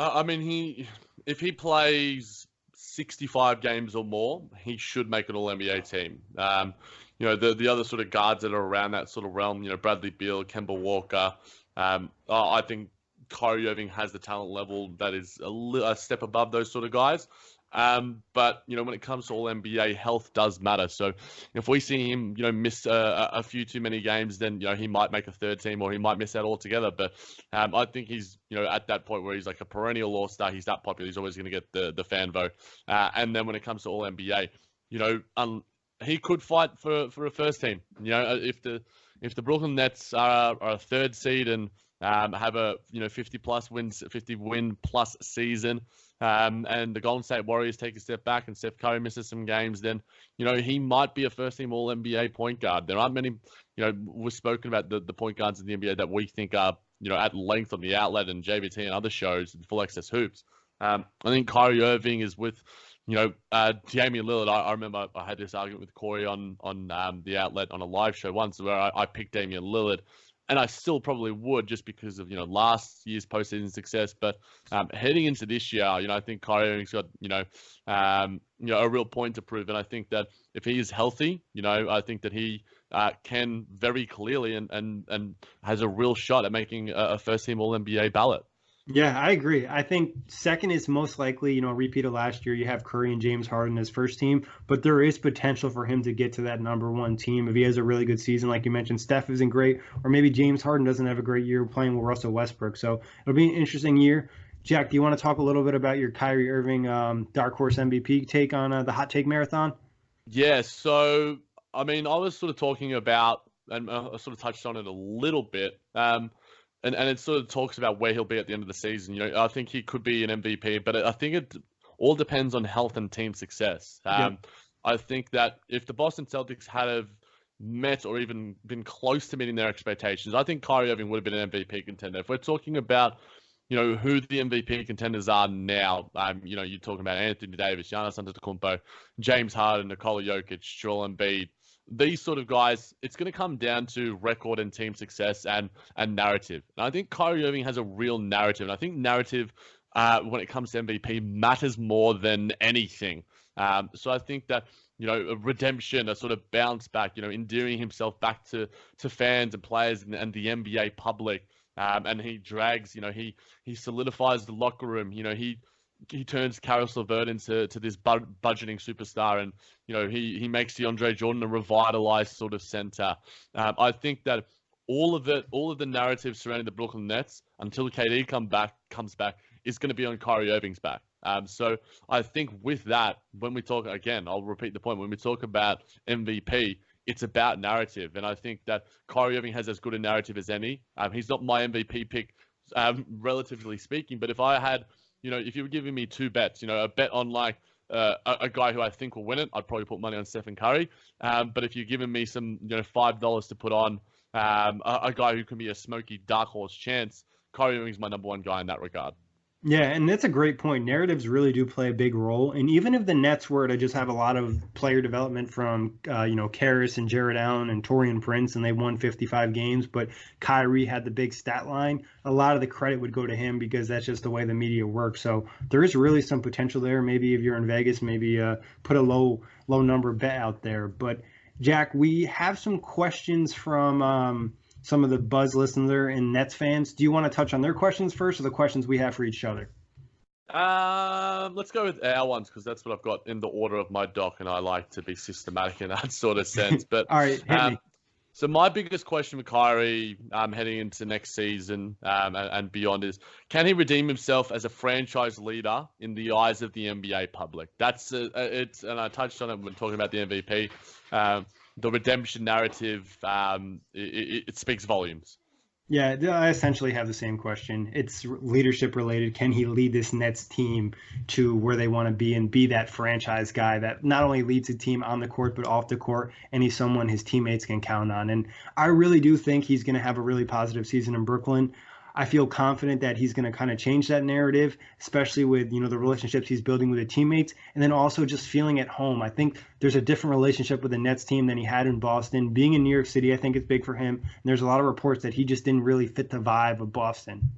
[SPEAKER 2] If he plays 65 games or more, he should make an All-NBA team. The other sort of guards that are around that sort of realm, Bradley Beal, Kemba Walker. I think Kyrie Irving has the talent level that is a step above those sort of guys. But when it comes to All-NBA, health does matter. So if we see him, miss a few too many games, then he might make a third team or he might miss out altogether. But I think he's at that point where he's like a perennial All-Star. He's that popular. He's always going to get the fan vote. And then when it comes to All-NBA, he could fight for a first team. If the Brooklyn Nets are a third seed and have a 50 win plus season. And the Golden State Warriors take a step back and Steph Curry misses some games, then, he might be a first-team All-NBA point guard. There aren't many, we've spoken about the point guards in the NBA that we think are, at length on the outlet and JVT and other shows and Full Access Hoops. I think Kyrie Irving is with, Damian Lillard. I remember I had this argument with Corey on the outlet on a live show once where I picked Damian Lillard. And I still probably would just because of, last year's postseason success. But heading into this year, I think Kyrie Irving's got, a real point to prove. And I think that if he is healthy, I think that he can very clearly and has a real shot at making a first-team All-NBA ballot.
[SPEAKER 1] Yeah, I agree. I think second is most likely, repeat of last year. You have Curry and James Harden as first team, but there is potential for him to get to that number one team if he has a really good season. Like you mentioned, Steph isn't great, or maybe James Harden doesn't have a great year playing with Russell Westbrook. So it'll be an interesting year. Jack, do you want to talk a little bit about your Kyrie Irving dark horse MVP take on the Hot Take Marathon?
[SPEAKER 2] Yeah, so, I was sort of talking about, and I sort of touched on it a little bit, And it sort of talks about where he'll be at the end of the season. I think he could be an MVP, but I think it all depends on health and team success. I think that if the Boston Celtics had have met or even been close to meeting their expectations, I think Kyrie Irving would have been an MVP contender. If we're talking about, who the MVP contenders are now, you're talking about Anthony Davis, Giannis Antetokounmpo, James Harden, Nikola Jokic, Joel Embiid. These sort of guys, it's going to come down to record and team success and narrative. And I think Kyrie Irving has a real narrative. And I think narrative, when it comes to MVP, matters more than anything. So I think that, a redemption, a sort of bounce back, endearing himself back to fans and players and the NBA public. And he drags, he solidifies the locker room. He turns Karis LeVert into this budgeting superstar, and he makes DeAndre Jordan a revitalized sort of center. I think that all of the narrative surrounding the Brooklyn Nets until KD comes back is going to be on Kyrie Irving's back. So I think with that, when we talk again, I'll repeat the point. When we talk about MVP, it's about narrative, and I think that Kyrie Irving has as good a narrative as any. He's not my MVP pick, relatively speaking, but if I had if you were giving me two bets, a bet on like a guy who I think will win it, I'd probably put money on Stephen Curry. But if you're giving me some, $5 to put on a guy who can be a smoky dark horse chance, Kyrie Irving's my number one guy in that regard.
[SPEAKER 1] Yeah, and that's a great point. Narratives really do play a big role. And even if the Nets were to just have a lot of player development from, Karras and Jared Allen and Torian Prince, and they won 55 games, but Kyrie had the big stat line, a lot of the credit would go to him because that's just the way the media works. So there is really some potential there. Maybe if you're in Vegas, maybe put a low number bet out there. But Jack, we have some questions from some of the Buzz listeners and Nets fans. Do you want to touch on their questions first or the questions we have for each other?
[SPEAKER 2] Let's go with our ones because that's what I've got in the order of my doc, and I like to be systematic in that sort of sense. But
[SPEAKER 1] All right, hit me.
[SPEAKER 2] so my biggest question with Kyrie heading into next season and beyond is, can he redeem himself as a franchise leader in the eyes of the NBA public? It's, and I touched on it when talking about the MVP. The redemption narrative, it speaks volumes.
[SPEAKER 1] Yeah, I essentially have the same question. It's leadership related. Can he lead this Nets team to where they want to be and be that franchise guy that not only leads a team on the court, but off the court, and he's someone his teammates can count on? And I really do think he's going to have a really positive season in Brooklyn. I feel confident that he's going to kind of change that narrative, especially with, the relationships he's building with the teammates, and then also just feeling at home. I think there's a different relationship with the Nets team than he had in Boston. Being in New York City, I think it's big for him. And there's a lot of reports that he just didn't really fit the vibe of Boston.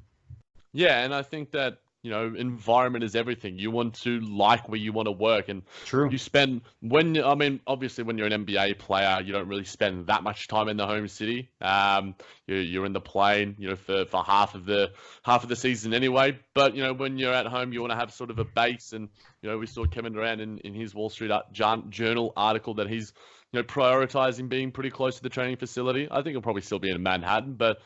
[SPEAKER 2] Yeah, and I think that, environment is everything. You want to like where you want to work, and
[SPEAKER 1] True.
[SPEAKER 2] you spend obviously when you're an NBA player, you don't really spend that much time in the home city. You're in the plane, for half of the season anyway. But when you're at home, you want to have sort of a base, and we saw Kevin Durant in his Wall Street Journal article that he's prioritizing being pretty close to the training facility. I think he'll probably still be in Manhattan, but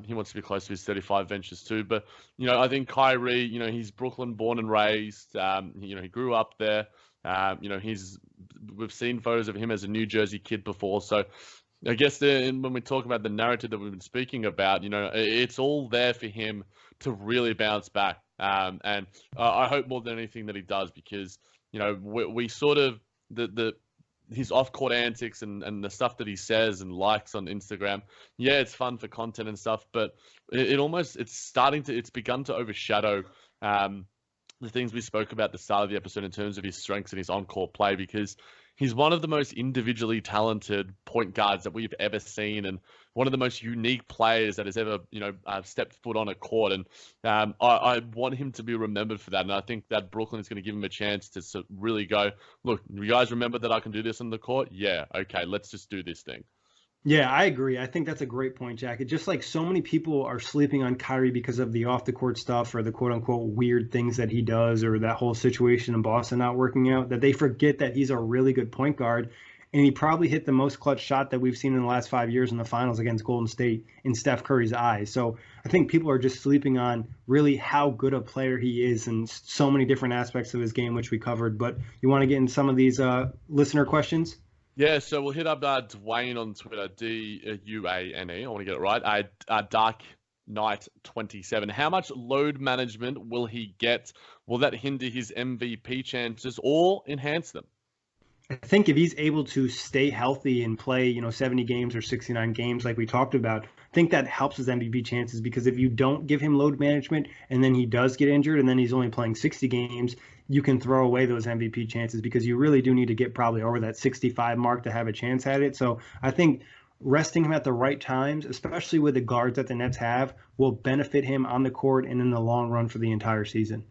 [SPEAKER 2] he wants to be close to his 35 ventures too. But, I think Kyrie, he's Brooklyn born and raised. He grew up there. We've seen photos of him as a New Jersey kid before. So I guess when we talk about the narrative that we've been speaking about, it's all there for him to really bounce back. And I hope more than anything that he does, because, we sort of, his off-court antics and the stuff that he says and likes on Instagram, yeah, it's fun for content and stuff, but it's begun to overshadow the things we spoke about at the start of the episode in terms of his strengths and his on-court play, because he's one of the most individually talented point guards that we've ever seen, and one of the most unique players that has ever, stepped foot on a court. And I want him to be remembered for that. And I think that Brooklyn is going to give him a chance to really go, look, you guys remember that I can do this on the court? Yeah, okay, let's just do this thing.
[SPEAKER 1] Yeah, I agree. I think that's a great point, Jack. It's just like so many people are sleeping on Kyrie because of the off the court stuff or the quote unquote weird things that he does or that whole situation in Boston not working out, that they forget that he's a really good point guard. And he probably hit the most clutch shot that we've seen in the last 5 years in the finals against Golden State in Steph Curry's eyes. So I think people are just sleeping on really how good a player he is in so many different aspects of his game, which we covered. But you want to get in some of these listener questions?
[SPEAKER 2] Yeah, so we'll hit up Dwayne on Twitter, Duane. I want to get it right. Dark Knight 27. How much load management will he get? Will that hinder his MVP chances or enhance them?
[SPEAKER 1] I think if he's able to stay healthy and play, 70 games or 69 games like we talked about, I think that helps his MVP chances, because if you don't give him load management and then he does get injured and then he's only playing 60 games, you can throw away those MVP chances, because you really do need to get probably over that 65 mark to have a chance at it. So I think resting him at the right times, especially with the guards that the Nets have, will benefit him on the court and in the long run for the entire season.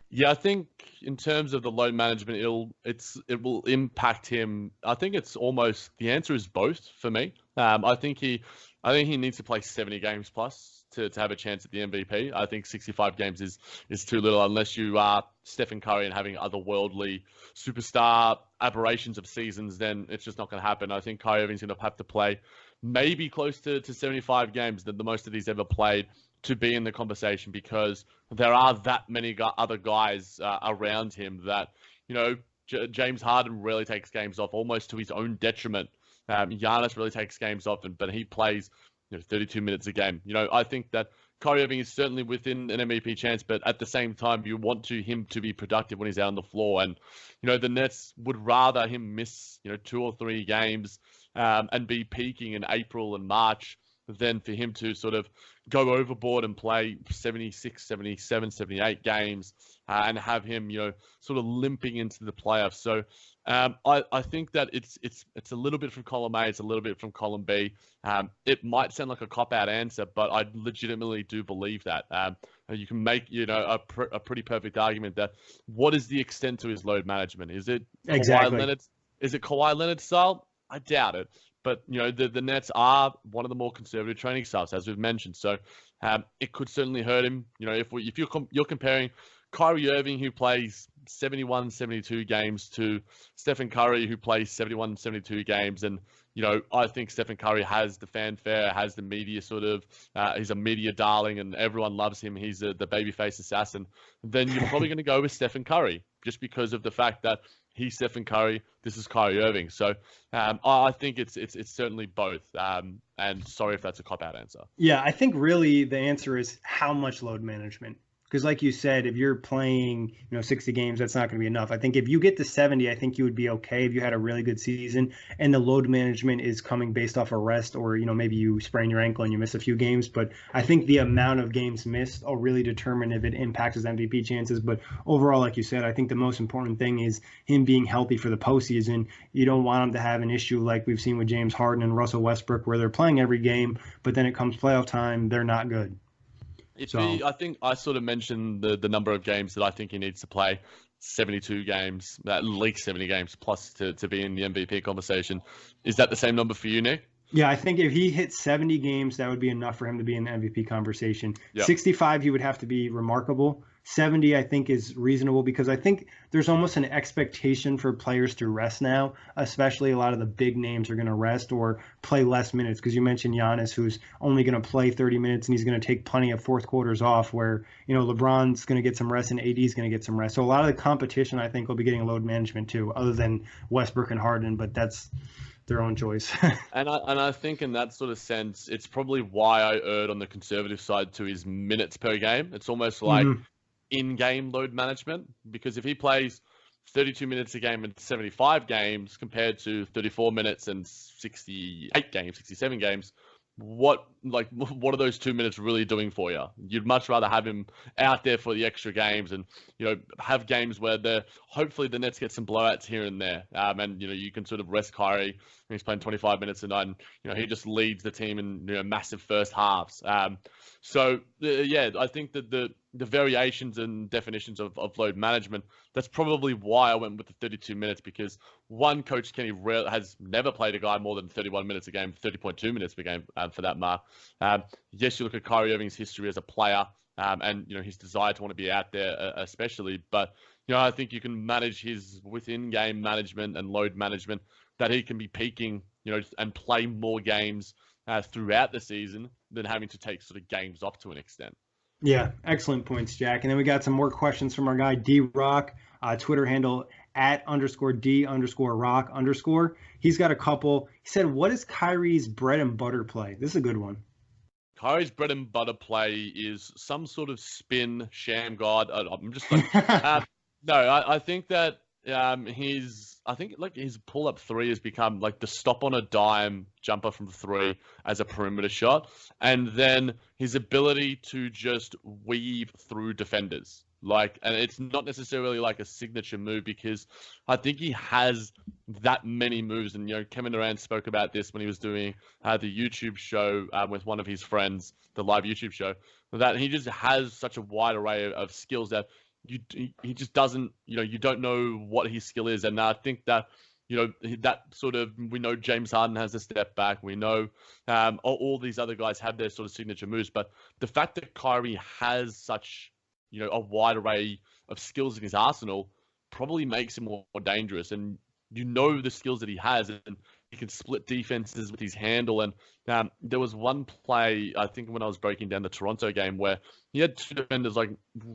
[SPEAKER 2] Yeah, I think in terms of the load management, it will impact him. I think it's almost, the answer is both for me. I think he needs to play 70 games plus to have a chance at the MVP. I think 65 games is too little unless you are Stephen Curry and having otherworldly superstar aberrations of seasons. Then it's just not going to happen. I think Kyrie Irving's going to have to play maybe close to 75 games, than the most of these ever played, to be in the conversation, because there are that many other guys around him that, James Harden really takes games off almost to his own detriment. Giannis really takes games off, but he plays 32 minutes a game. I think that Kyrie Irving is certainly within an MVP chance, but at the same time, you want him to be productive when he's out on the floor. And, the Nets would rather him miss, 2 or 3 games and be peaking in April and March than for him to sort of go overboard and play 76, 77, 78 games and have him, sort of limping into the playoffs. So I think that it's a little bit from column A, it's a little bit from column B. It might sound like a cop-out answer, but I legitimately do believe that. You can make, a pretty perfect argument that what is the extent to his load management? Is it
[SPEAKER 1] Exactly.
[SPEAKER 2] Kawhi Leonard style? I doubt it. But, the Nets are one of the more conservative training styles, as we've mentioned. So it could certainly hurt him. If you're comparing Kyrie Irving, who plays 71, 72 games, to Stephen Curry, who plays 71, 72 games. And, I think Stephen Curry has the fanfare, has the media he's a media darling and everyone loves him. He's the babyface assassin. Then you're probably going to go with Stephen Curry just because of the fact that he's Stephen Curry, this is Kyrie Irving. So I think it's certainly both. And sorry if that's a cop-out answer.
[SPEAKER 1] Yeah, I think really the answer is how much load management. Because like you said, if you're playing, 60 games, that's not going to be enough. I think if you get to 70, I think you would be okay if you had a really good season and the load management is coming based off a rest, or, maybe you sprain your ankle and you miss a few games. But I think the amount of games missed will really determine if it impacts his MVP chances. But overall, like you said, I think the most important thing is him being healthy for the postseason. You don't want him to have an issue like we've seen with James Harden and Russell Westbrook, where they're playing every game, but then it comes playoff time, they're not good.
[SPEAKER 2] I think I sort of mentioned the number of games that I think he needs to play, 72 games, at least 70 games plus to be in the MVP conversation. Is that the same number for you, Nick?
[SPEAKER 1] Yeah, I think if he hit 70 games, that would be enough for him to be in the MVP conversation.
[SPEAKER 2] Yep.
[SPEAKER 1] 65, he would have to be remarkable. 70, I think, is reasonable because I think there's almost an expectation for players to rest now, especially a lot of the big names are going to rest or play less minutes. Because you mentioned Giannis, who's only going to play 30 minutes and he's going to take plenty of fourth quarters off, where, LeBron's going to get some rest and AD's going to get some rest. So a lot of the competition, I think, will be getting load management too, other than Westbrook and Harden, but that's their own choice.
[SPEAKER 2] and I think in that sort of sense, it's probably why I erred on the conservative side to his minutes per game. It's almost like in-game load management, because if he plays 32 minutes a game in 75 games compared to 34 minutes and 68 games, 67 games, what are those 2 minutes really doing for you? You'd much rather have him out there for the extra games and, have games where hopefully the Nets get some blowouts here and there. And, you can sort of rest Kyrie when he's playing 25 minutes a night, and, he just leads the team in, massive first halves. So I think that the variations and definitions of load management, that's probably why I went with the 32 minutes, because one, Coach Kenny has never played a guy more than 31 minutes a game, 30.2 minutes per game for that mark. Yes, you look at Kyrie Irving's history as a player and, his desire to want to be out there especially, but, I think you can manage his within-game management and load management, that he can be peaking, and play more games throughout the season than having to take sort of games off to an extent.
[SPEAKER 1] Yeah, excellent points, Jack. And then we got some more questions from our guy D-Rock, Twitter handle @_D_Rock_. He's got a couple. He said, what is Kyrie's bread and butter play? This is a good one.
[SPEAKER 2] Kyrie's bread and butter play is some sort of spin sham god. I'm just like, no, I think that his pull-up three has become like the stop on a dime jumper from three as a perimeter shot, and then his ability to just weave through defenders. And it's not necessarily like a signature move, because I think he has that many moves. And, Kevin Durant spoke about this when he was doing the YouTube show with one of his friends, the live YouTube show, that he just has such a wide array of skills that he just doesn't, you don't know what his skill is. And I think that, that sort of, we know James Harden has a step back. We know all these other guys have their sort of signature moves. But the fact that Kyrie has such, a wide array of skills in his arsenal probably makes him more dangerous. And the skills that he has, and he can split defenses with his handle. And there was one play, I think, when I was breaking down the Toronto game, where he had two defenders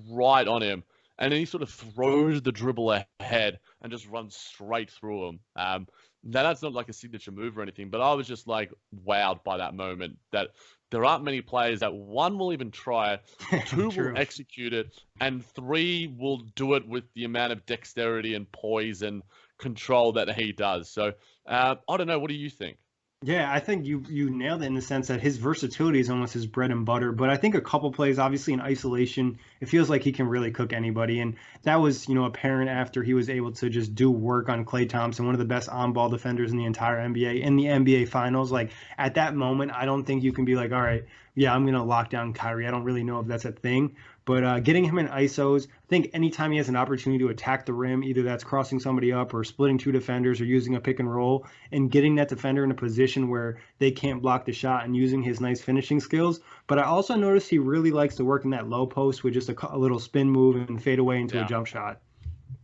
[SPEAKER 2] right on him, and then he sort of throws the dribble ahead and just runs straight through him. Now, that's not like a signature move or anything, but I was just wowed by that moment, that there aren't many players that, one, will even try, two will execute it, and three will do it with the amount of dexterity and poise and control that he does. So I don't know. What do you think?
[SPEAKER 1] Yeah, I think you nailed it in the sense that his versatility is almost his bread and butter. But I think a couple plays, obviously in isolation, it feels like he can really cook anybody. And that was, apparent after he was able to just do work on Klay Thompson, one of the best on-ball defenders in the entire NBA, in the NBA Finals. Like at that moment, I don't think you can be like, all right, yeah, I'm gonna lock down Kyrie. I don't really know if that's a thing. But getting him in ISOs, I think anytime he has an opportunity to attack the rim, either that's crossing somebody up or splitting two defenders or using a pick and roll, and getting that defender in a position where they can't block the shot and using his nice finishing skills. But I also noticed he really likes to work in that low post with just a little spin move and fade away into a
[SPEAKER 2] Yeah.
[SPEAKER 1] jump shot.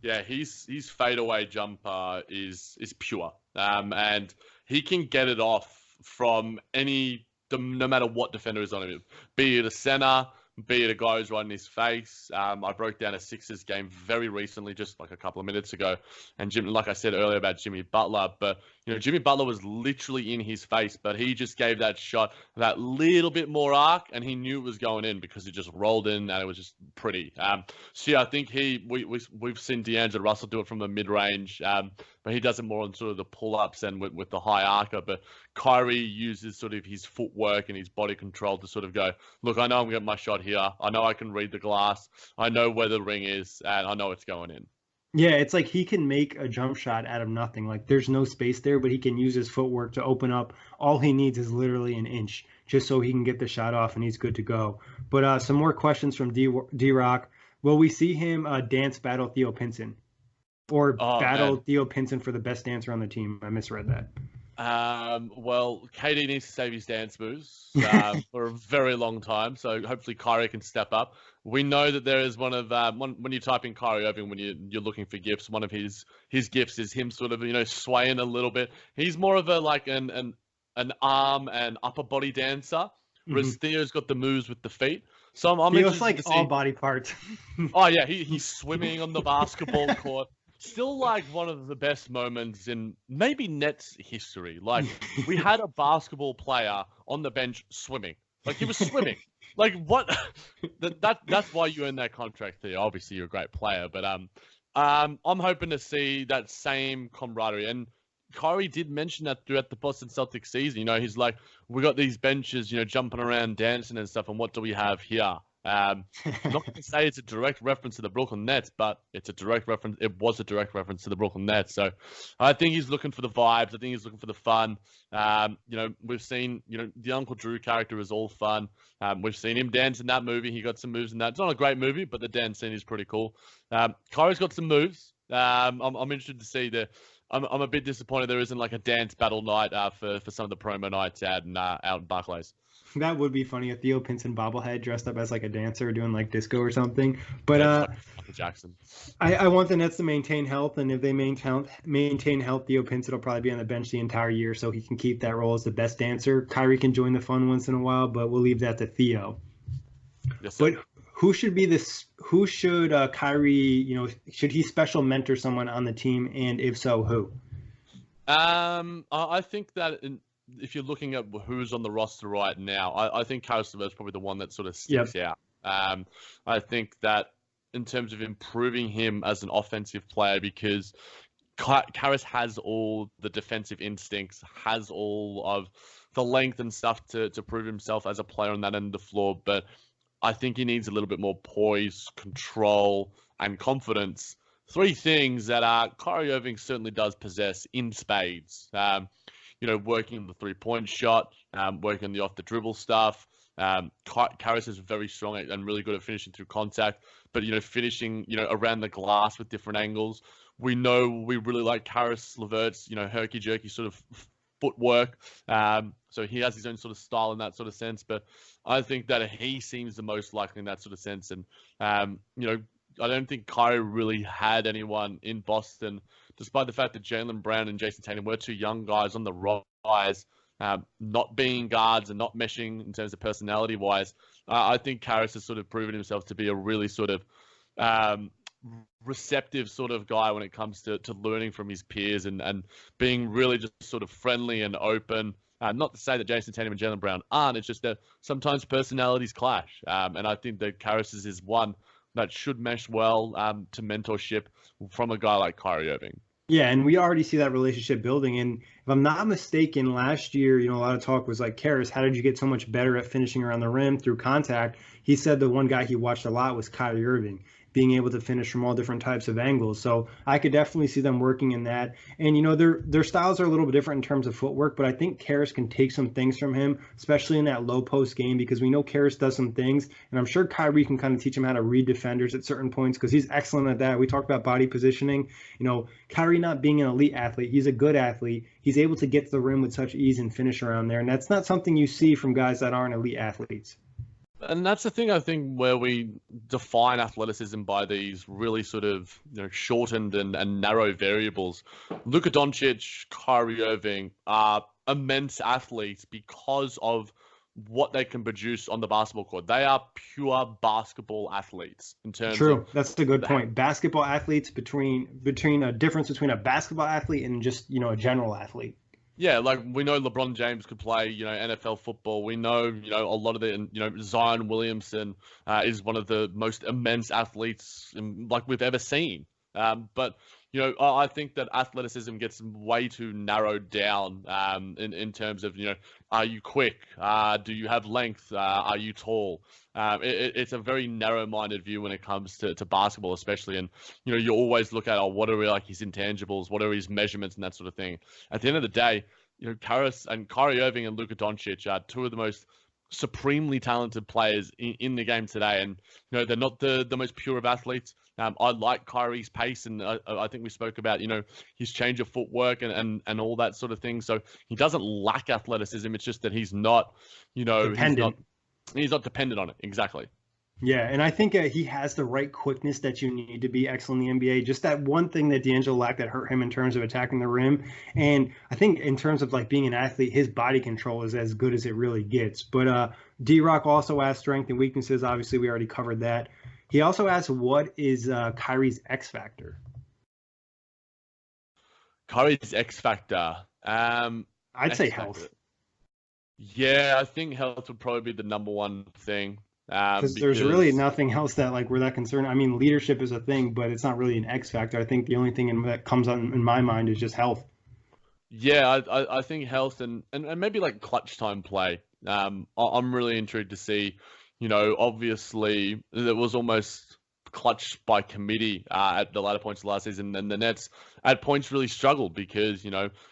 [SPEAKER 2] Yeah, his fadeaway jumper is pure, and he can get it off from no matter what defender is on him, be it a center, be it a guy who's right in his face. I broke down a Sixers game very recently, just like a couple of minutes ago, and like I said earlier about Jimmy Butler, but Jimmy Butler was literally in his face, but he just gave that shot that little bit more arc, and he knew it was going in because it just rolled in and it was just pretty. So yeah, I think we've seen D'Angelo Russell do it from the mid range, but he does it more on sort of the pull ups and with the high arcer. But Kyrie uses sort of his footwork and his body control to sort of go, look, I know I'm getting my shot here. I know I can read the glass. I know where the ring is, and I know it's going in.
[SPEAKER 1] Yeah, it's like he can make a jump shot out of nothing. Like there's no space there, but he can use his footwork to open up. All he needs is literally an inch just so he can get the shot off and he's good to go. But some more questions from D Rock. Will we see him dance battle Theo Pinson or
[SPEAKER 2] Oh
[SPEAKER 1] battle
[SPEAKER 2] man.
[SPEAKER 1] Theo Pinson for the best dancer on the team? I misread that.
[SPEAKER 2] Well, KD needs to save his dance moves for a very long time, so hopefully Kyrie can step up. We know that there is when you type in Kyrie Irving when you're looking for gifts, one of his gifts is him sort of swaying a little bit. He's more of a like an arm and upper body dancer, whereas Theo's got the moves with the feet. So I'm
[SPEAKER 1] Theo's
[SPEAKER 2] interested
[SPEAKER 1] like
[SPEAKER 2] to see.
[SPEAKER 1] all body parts.
[SPEAKER 2] Oh yeah, he's swimming on the basketball court. Still like one of the best moments in maybe Nets history. Like we had a basketball player on the bench swimming. Like he was swimming. Like what? That's why you earn that contract there. Obviously you're a great player, but I'm hoping to see that same camaraderie. And Kyrie did mention that throughout the Boston Celtics season. He's like, we got these benches, jumping around, dancing and stuff, and what do we have here? Not going to say it's a direct reference to the Brooklyn Nets, but it's a direct reference. It was a direct reference to the Brooklyn Nets. So I think he's looking for the vibes. I think he's looking for the fun. We've seen, the Uncle Drew character is all fun. We've seen him dance in that movie. He got some moves in that. It's not a great movie, but the dance scene is pretty cool. Kyrie's got some moves. I'm interested to see I'm a bit disappointed there isn't like a dance battle night for some of the promo nights out in Barclays.
[SPEAKER 1] That would be funny, a Theo Pinson bobblehead dressed up as like a dancer doing like disco or something. But
[SPEAKER 2] Yeah, just like Michael Jackson.
[SPEAKER 1] I want the Nets to maintain health, and if they maintain health, Theo Pinson will probably be on the bench the entire year, so he can keep that role as the best dancer. Kyrie can join the fun once in a while, but we'll leave that to Theo.
[SPEAKER 2] Yes, sir.
[SPEAKER 1] But who should be this? Who should Kyrie? Should he special mentor someone on the team, and if so, who?
[SPEAKER 2] I think that if you're looking at who's on the roster right now, I think Karis LeVert is probably the one that sort of sticks out. I think that in terms of improving him as an offensive player, because Karis has all the defensive instincts, has all of the length and stuff to prove himself as a player on that end of the floor, but I think he needs a little bit more poise, control, and confidence. Three things that Kyrie Irving certainly does possess in spades. Working on the three-point shot, working on the off-the-dribble stuff. Karis is very strong and really good at finishing through contact, but, finishing, around the glass with different angles. We know we really like Karis LeVert's, herky-jerky sort of footwork. So he has his own sort of style in that sort of sense, but I think that he seems the most likely in that sort of sense. And, I don't think Kyrie really had anyone in Boston, despite the fact that Jaylen Brown and Jason Tatum were two young guys on the rise, not being guards and not meshing in terms of personality-wise. I think Karis has sort of proven himself to be a really sort of receptive sort of guy when it comes to learning from his peers and being really just sort of friendly and open. Not to say that Jason Tatum and Jaylen Brown aren't, it's just that sometimes personalities clash. And I think that Karis is one that should mesh well to mentorship from a guy like Kyrie Irving.
[SPEAKER 1] Yeah, and we already see that relationship building. And if I'm not mistaken, last year, a lot of talk was like, Karras, how did you get so much better at finishing around the rim through contact? He said the one guy he watched a lot was Kyrie Irving, being able to finish from all different types of angles. So I could definitely see them working in that. And their styles are a little bit different in terms of footwork, but I think Karras can take some things from him, especially in that low post game, because we know Karras does some things, and I'm sure Kyrie can kind of teach him how to read defenders at certain points because he's excellent at that. We talked about body positioning. Kyrie not being an elite athlete, he's a good athlete. He's able to get to the rim with such ease and finish around there, and that's not something you see from guys that aren't elite athletes.
[SPEAKER 2] And that's the thing, I think, where we define athleticism by these really sort of shortened and narrow variables. Luka Doncic, Kyrie Irving are immense athletes because of what they can produce on the basketball court. They are pure basketball athletes in terms
[SPEAKER 1] True.
[SPEAKER 2] of
[SPEAKER 1] That's a good point. Basketball athletes between a difference between a basketball athlete and just, a general athlete.
[SPEAKER 2] Yeah, like we know LeBron James could play, NFL football. We know, a lot of the, Zion Williamson is one of the most immense athletes like we've ever seen. But I think that athleticism gets way too narrowed down in terms of, are you quick? Do you have length? Are you tall? It's a very narrow-minded view when it comes to basketball, especially. And, you always look at, what are like his intangibles? What are his measurements and that sort of thing? At the end of the day, Karras and Kyrie Irving and Luka Doncic are two of the most supremely talented players in the game today. And, they're not the most pure of athletes. I like Kyrie's pace, and I think we spoke about, his change of footwork and all that sort of thing. So he doesn't lack athleticism. It's just that he's not,
[SPEAKER 1] Dependent.
[SPEAKER 2] He's not dependent on it. Exactly.
[SPEAKER 1] Yeah, and I think he has the right quickness that you need to be excellent in the NBA. Just that one thing that D'Angelo lacked that hurt him in terms of attacking the rim. And I think in terms of like being an athlete, his body control is as good as it really gets. But D-Rock also asked strength and weaknesses. Obviously, we already covered that. He also asked, what is Kyrie's X factor?
[SPEAKER 2] Kyrie's X factor.
[SPEAKER 1] I'd say health.
[SPEAKER 2] Yeah, I think health would probably be the number one thing.
[SPEAKER 1] Because there's really nothing else that like we're that concerned. I mean, leadership is a thing, but it's not really an X factor. I think the only thing that comes on in my mind is just health.
[SPEAKER 2] Yeah, I think health and maybe like clutch time play. I'm really intrigued to see. Obviously there was almost clutch by committee at the latter points of last season, and the Nets at points really struggled because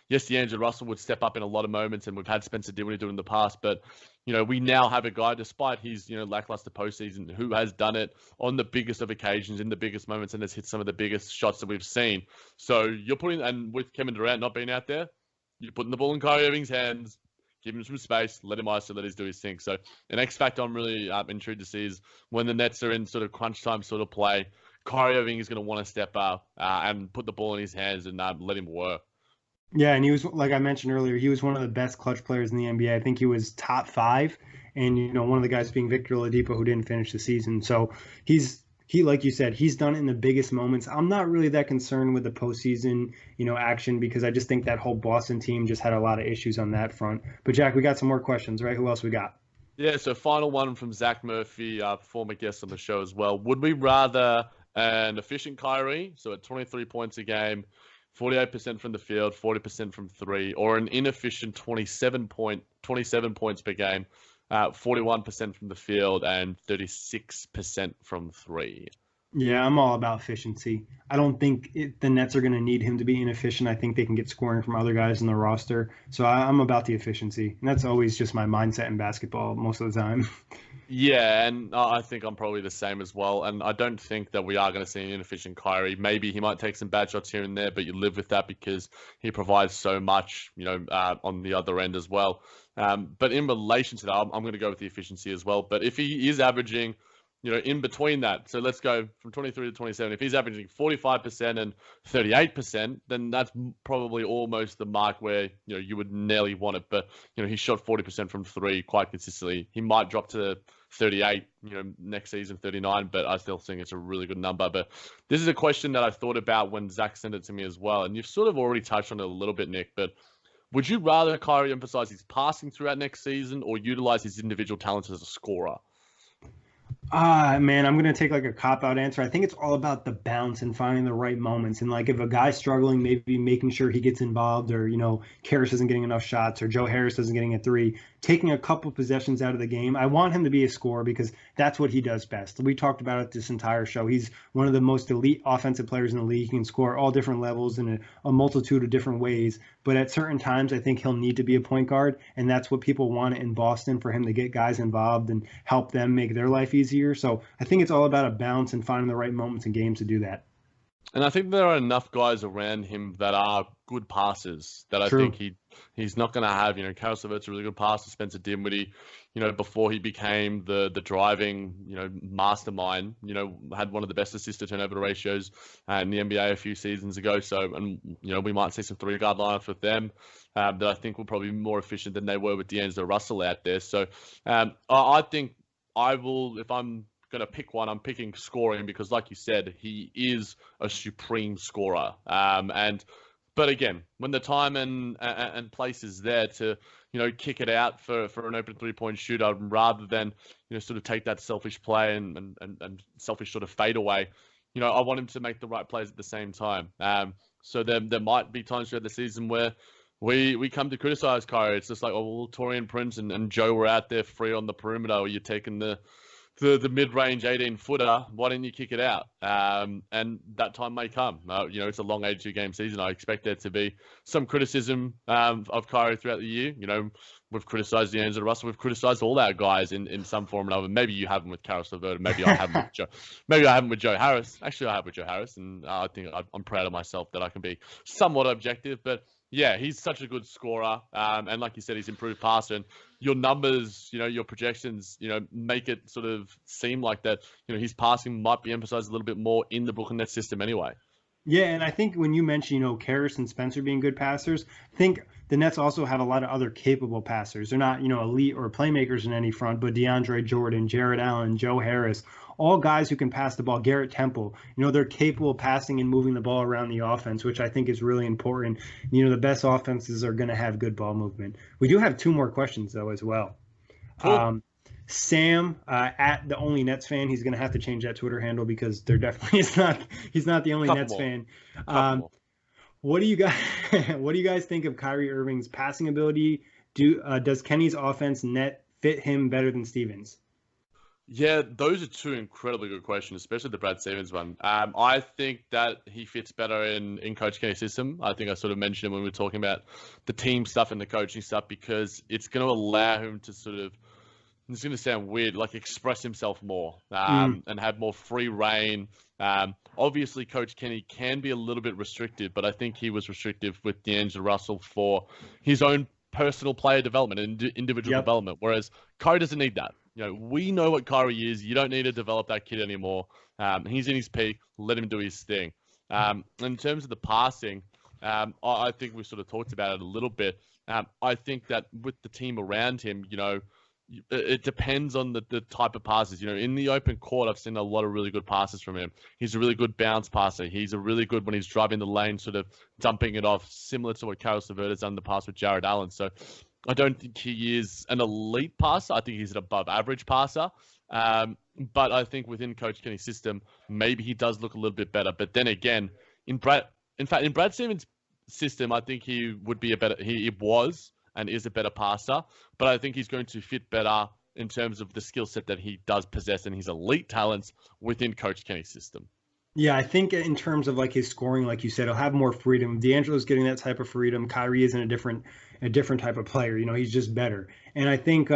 [SPEAKER 2] yes, D'Angelo Russell would step up in a lot of moments, and we've had Spencer Dinwiddie do it in the past, but we now have a guy, despite his lackluster postseason, who has done it on the biggest of occasions in the biggest moments and has hit some of the biggest shots that we've seen. So you're putting, and with Kevin Durant not being out there, you're putting the ball in Kyrie Irving's hands. Give him some space, let him isolate, let him do his thing. So an X factor I'm really intrigued to see is when the Nets are in sort of crunch time sort of play, Kyrie Irving is going to want to step up and put the ball in his hands and let him work.
[SPEAKER 1] Yeah, and he was, like I mentioned earlier, he was one of the best clutch players in the NBA. I think he was top 5, and one of the guys being Victor Oladipo, who didn't finish the season. So he, like you said, he's done it in the biggest moments. I'm not really that concerned with the postseason, action, because I just think that whole Boston team just had a lot of issues on that front. But Jack, we got some more questions, right? Who else we got?
[SPEAKER 2] Yeah, so final one from Zach Murphy, former guest on the show as well. Would we rather an efficient Kyrie, so at 23 points a game, 48% from the field, 40% from 3, or an inefficient 27 points per game, 41% from the field and 36% from 3?
[SPEAKER 1] Yeah, I'm all about efficiency. I don't think the Nets are going to need him to be inefficient. I think they can get scoring from other guys in the roster. So I'm about the efficiency. And that's always just my mindset in basketball most of the time.
[SPEAKER 2] Yeah, and I think I'm probably the same as well. And I don't think that we are going to see an inefficient Kyrie. Maybe he might take some bad shots here and there, but you live with that because he provides so much, on the other end as well. But in relation to that, I'm going to go with the efficiency as well. But if he is averaging, in between that, so let's go from 23 to 27. If he's averaging 45% and 38%, then that's probably almost the mark where, you would nearly want it. But, he shot 40% from 3 quite consistently. He might drop to 38, next season, 39, but I still think it's a really good number. But this is a question that I thought about when Zach sent it to me as well. And you've sort of already touched on it a little bit, Nick, but would you rather Kyrie emphasize his passing throughout next season or utilize his individual talents as a scorer?
[SPEAKER 1] Man, I'm gonna take like a cop-out answer. I think it's all about the bounce and finding the right moments. And like if a guy's struggling, maybe making sure he gets involved, or Karras isn't getting enough shots, or Joe Harris isn't getting a three, taking a couple possessions out of the game. I want him to be a scorer because that's what he does best. We talked about it this entire show. He's one of the most elite offensive players in the league. He can score all different levels in a multitude of different ways. But at certain times, I think he'll need to be a point guard, and that's what people want in Boston, for him to get guys involved and help them make their life easier. So I think it's all about a balance and finding the right moments in games to do that.
[SPEAKER 2] And I think there are enough guys around him that are good passers that I
[SPEAKER 1] True.
[SPEAKER 2] think he's not going to have. Karis LeVert's a really good passer. Spencer Dinwiddie, before he became the driving, mastermind, had one of the best assist to turnover ratios in the NBA a few seasons ago. So, and we might see some 3-guard lineups with them that I think will probably be more efficient than they were with D'Angelo Russell out there. So, I think I will, if I'm going to pick one, I'm picking scoring because, like you said, he is a supreme scorer. But again, when the time and place is there to kick it out for an open 3-point shooter, rather than sort of take that selfish play and selfish sort of fade away, I want him to make the right plays at the same time. So there might be times throughout the season where we come to criticize Kyrie. It's just like, oh, well, Torian Prince and Joe were out there free on the perimeter, or you're taking the mid-range 18-footer, why didn't you kick it out? And that time may come. It's a long 82-game season. I expect there to be some criticism of Kyrie throughout the year. We've criticized D'Angelo Russell. We've criticized all our guys in some form or another. Maybe you haven't with Karis LeVert. Maybe I haven't with Joe. Maybe I haven't with Joe Harris. Actually, I have with Joe Harris, and I think I'm proud of myself that I can be somewhat objective. But yeah, he's such a good scorer, and like you said, he's improved passer. And your numbers, your projections, make it sort of seem like that, his passing might be emphasized a little bit more in the Brooklyn Nets system anyway.
[SPEAKER 1] Yeah, and I think when you mention, Karras and Spencer being good passers, I think the Nets also have a lot of other capable passers. They're not, elite or playmakers in any front, but DeAndre Jordan, Jared Allen, Joe Harris, all guys who can pass the ball. Garrett Temple, they're capable of passing and moving the ball around the offense, which I think is really important. The best offenses are going to have good ball movement. We do have two more questions, though, as well.
[SPEAKER 2] Cool.
[SPEAKER 1] Sam, at the only Nets fan, he's going to have to change that Twitter handle because they're definitely he's not the only
[SPEAKER 2] Couple
[SPEAKER 1] Nets
[SPEAKER 2] more.
[SPEAKER 1] fan.
[SPEAKER 2] Couple
[SPEAKER 1] What do you guys what do you guys think of Kyrie Irving's passing ability? Does Kenny's offense net fit him better than Stevens?
[SPEAKER 2] Yeah, those are two incredibly good questions, especially the Brad Stevens one. I think that he fits better in Coach Kenny's system. I think I sort of mentioned it when we were talking about the team stuff and the coaching stuff, because it's going to allow him to sort of, it's going to sound weird, like express himself more and have more free reign. Obviously, Coach Kenny can be a little bit restrictive, but I think he was restrictive with D'Angelo Russell for his own personal player development and individual development, whereas Kyrie doesn't need that. We know what Kyrie is. You don't need to develop that kid anymore. He's in his peak. Let him do his thing. In terms of the passing, I think we sort of talked about it a little bit. I think that with the team around him, it depends on the type of passes. In the open court, I've seen a lot of really good passes from him. He's a really good bounce passer. He's a really good when he's driving the lane, sort of dumping it off, similar to what Karis LeVert has done in the past with Jared Allen. So I don't think he is an elite passer. I think he's an above average passer. But I think within Coach Kenny's system, maybe he does look a little bit better. But then again, in Brad Stevens' system, I think he was and is a better passer, but I think he's going to fit better in terms of the skill set that he does possess and his elite talents within Coach Kenny's system.
[SPEAKER 1] Yeah, I think in terms of like his scoring, like you said, he'll have more freedom. D'Angelo's getting that type of freedom. Kyrie isn't a different type of player. He's just better. And I think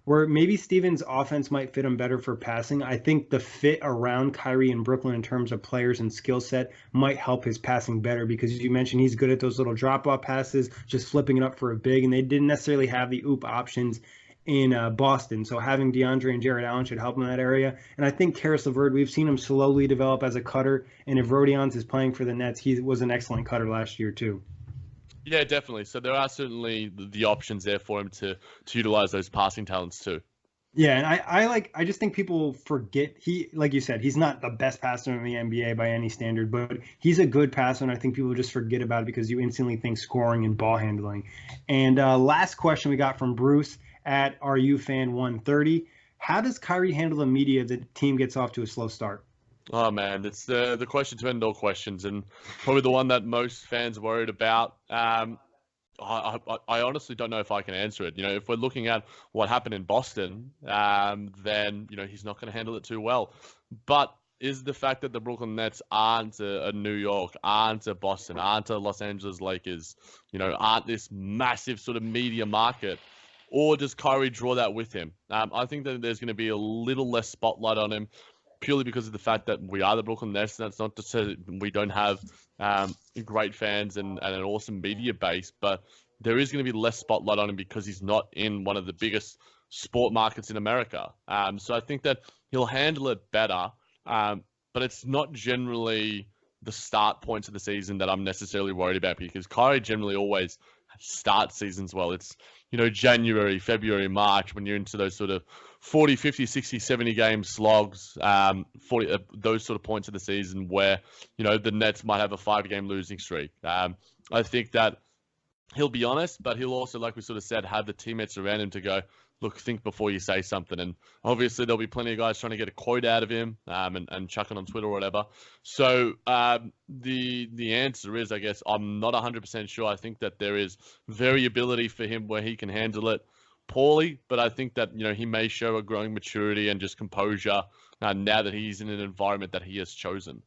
[SPEAKER 1] where maybe Stevens' offense might fit him better for passing, I think the fit around Kyrie in Brooklyn in terms of players and skill set might help his passing better, because as you mentioned, he's good at those little drop-off passes, just flipping it up for a big, and they didn't necessarily have the oop options in Boston. So having DeAndre and Jared Allen should help him in that area. And I think Karis LeVert, we've seen him slowly develop as a cutter. And if Rodions is playing for the Nets, he was an excellent cutter last year too.
[SPEAKER 2] Yeah, definitely. So there are certainly the options there for him to utilize those passing talents too.
[SPEAKER 1] Yeah, and I just think people forget, like you said, he's not the best passer in the NBA by any standard, but he's a good passer, and I think people just forget about it because you instantly think scoring and ball handling. And last question we got from Bruce at RUFan130. How does Kyrie handle the media if the team gets off to a slow start?
[SPEAKER 2] Oh man, it's the question to end all questions, and probably the one that most fans are worried about. I honestly don't know if I can answer it. If we're looking at what happened in Boston, then he's not going to handle it too well. But is the fact that the Brooklyn Nets aren't a New York, aren't a Boston, aren't a Los Angeles Lakers, aren't this massive sort of media market, or does Kyrie draw that with him? I think that there's going to be a little less spotlight on him, purely because of the fact that we are the Brooklyn Nets. And that's not to say that we don't have great fans and an awesome media base, but there is going to be less spotlight on him because he's not in one of the biggest sport markets in America. So I think that he'll handle it better, but it's not generally the start points of the season that I'm necessarily worried about, because Kyrie generally always starts seasons well. It's, January, February, March, when you're into those sort of 40, 50, 60, 70 game slogs, 40, those sort of points of the season where, the Nets might have a 5-game losing streak. I think that he'll be honest, but he'll also, like we sort of said, have the teammates around him to go, look, think before you say something. And obviously there'll be plenty of guys trying to get a quote out of him and chuck it on Twitter or whatever. So the answer is, I guess, I'm not 100% sure. I think that there is variability for him where he can handle it poorly, but I think that, he may show a growing maturity and just composure now that he's in an environment that he has chosen.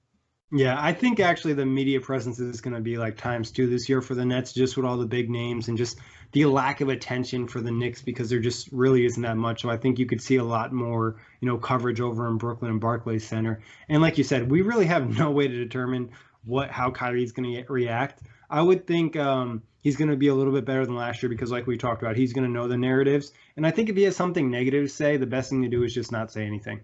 [SPEAKER 1] Yeah, I think actually the media presence is going to be like ×2 this year for the Nets, just with all the big names and just the lack of attention for the Knicks, because there just really isn't that much. So I think you could see a lot more, coverage over in Brooklyn and Barclays Center. And like you said, we really have no way to determine how Kyrie's going to react. I would think he's going to be a little bit better than last year because, like we talked about, he's going to know the narratives. And I think if he has something negative to say, the best thing to do is just not say anything.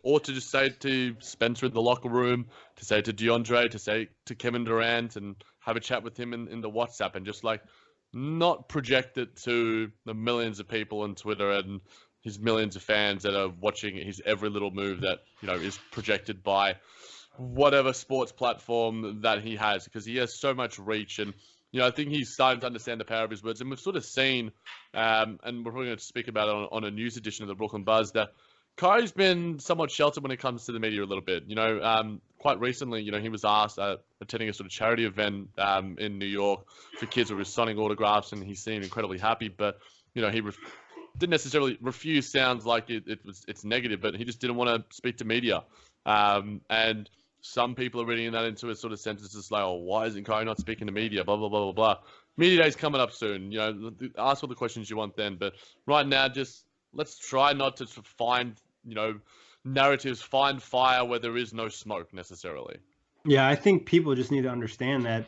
[SPEAKER 2] Or to just say to Spencer in the locker room, to say to DeAndre, to say to Kevin Durant, and have a chat with him in the WhatsApp, and just not project it to the millions of people on Twitter and his millions of fans that are watching his every little move that, is projected by whatever sports platform that he has, because he has so much reach. And, I think he's starting to understand the power of his words. And we've sort of seen, and we're probably going to speak about it on a news edition of the Brooklyn Buzz, that Kyrie's been somewhat sheltered when it comes to the media a little bit. Quite recently, he was asked attending a sort of charity event in New York for kids who were signing autographs, and he seemed incredibly happy. But, he didn't necessarily refuse. Sounds like it's negative, but he just didn't want to speak to media. And some people are reading that into a sort of sentences like, oh, why isn't Kyrie not speaking to media? Blah, blah, blah, blah, blah. Media Day's coming up soon. Ask all the questions you want then. But right now, just let's try not to find, narratives, find fire where there is no smoke necessarily.
[SPEAKER 1] Yeah, I think people just need to understand that,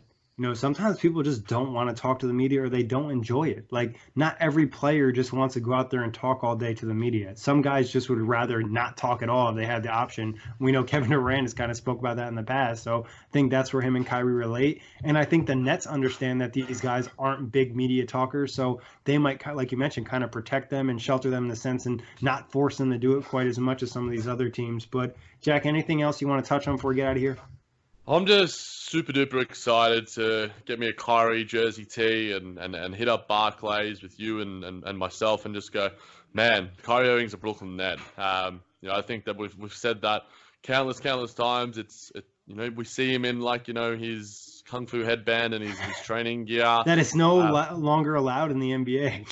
[SPEAKER 1] sometimes people just don't want to talk to the media, or they don't enjoy it. Like, not every player just wants to go out there and talk all day to the media. Some guys just would rather not talk at all if they had the option. We know Kevin Durant has kind of spoke about that in the past. So I think that's where him and Kyrie relate. And I think the Nets understand that these guys aren't big media talkers. So they might, like you mentioned, kind of protect them and shelter them in the sense and not force them to do it quite as much as some of these other teams. But Jack, anything else you want to touch on before we get out of here?
[SPEAKER 2] I'm just super duper excited to get me a Kyrie jersey tee and hit up Barclays with you and myself and just go, man, Kyrie Irving's a Brooklyn Net. I think that we've said that countless times. We see him in his kung fu headband and his training gear.
[SPEAKER 1] That is no longer allowed in the NBA.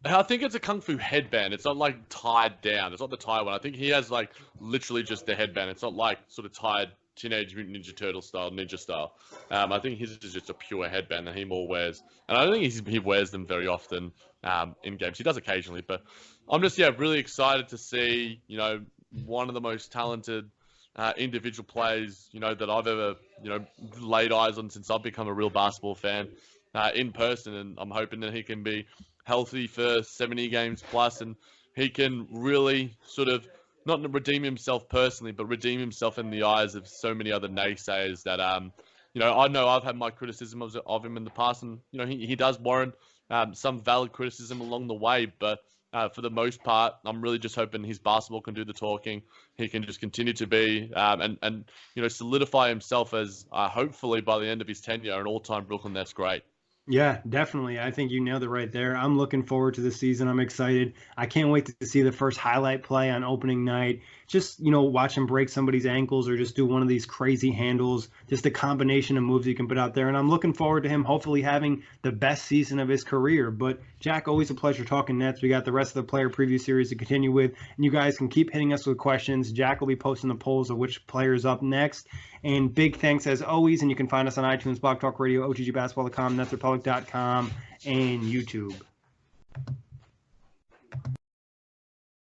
[SPEAKER 2] I think it's a kung fu headband. It's not tied down. It's not the tie one. I think he has literally just the headband. It's not sort of tied Teenage Mutant Ninja Turtle style, ninja style. I think his is just a pure headband that he more wears. And I don't think he wears them very often in games. He does occasionally, but I'm just, really excited to see, one of the most talented individual players, that I've ever, laid eyes on since I've become a real basketball fan in person. And I'm hoping that he can be healthy for 70 games plus, and he can really sort of not redeem himself personally, but redeem himself in the eyes of so many other naysayers that, I know I've had my criticism of him in the past, and, he does warrant some valid criticism along the way, but for the most part, I'm really just hoping his basketball can do the talking. He can just continue to be, and solidify himself as, hopefully by the end of his tenure, an all-time Brooklyn Nets great.
[SPEAKER 1] Yeah, definitely. I think you nailed it right there. I'm looking forward to the season. I'm excited. I can't wait to see the first highlight play on opening night. Just, watch him break somebody's ankles or just do one of these crazy handles. Just a combination of moves he can put out there. And I'm looking forward to him hopefully having the best season of his career. But Jack, always a pleasure talking Nets. We got the rest of the player preview series to continue with. And you guys can keep hitting us with questions. Jack will be posting the polls of which player is up next. And big thanks as always. And you can find us on iTunes, Blog Talk Radio, OTGBasketball.com, NetsRepublic.com, and YouTube.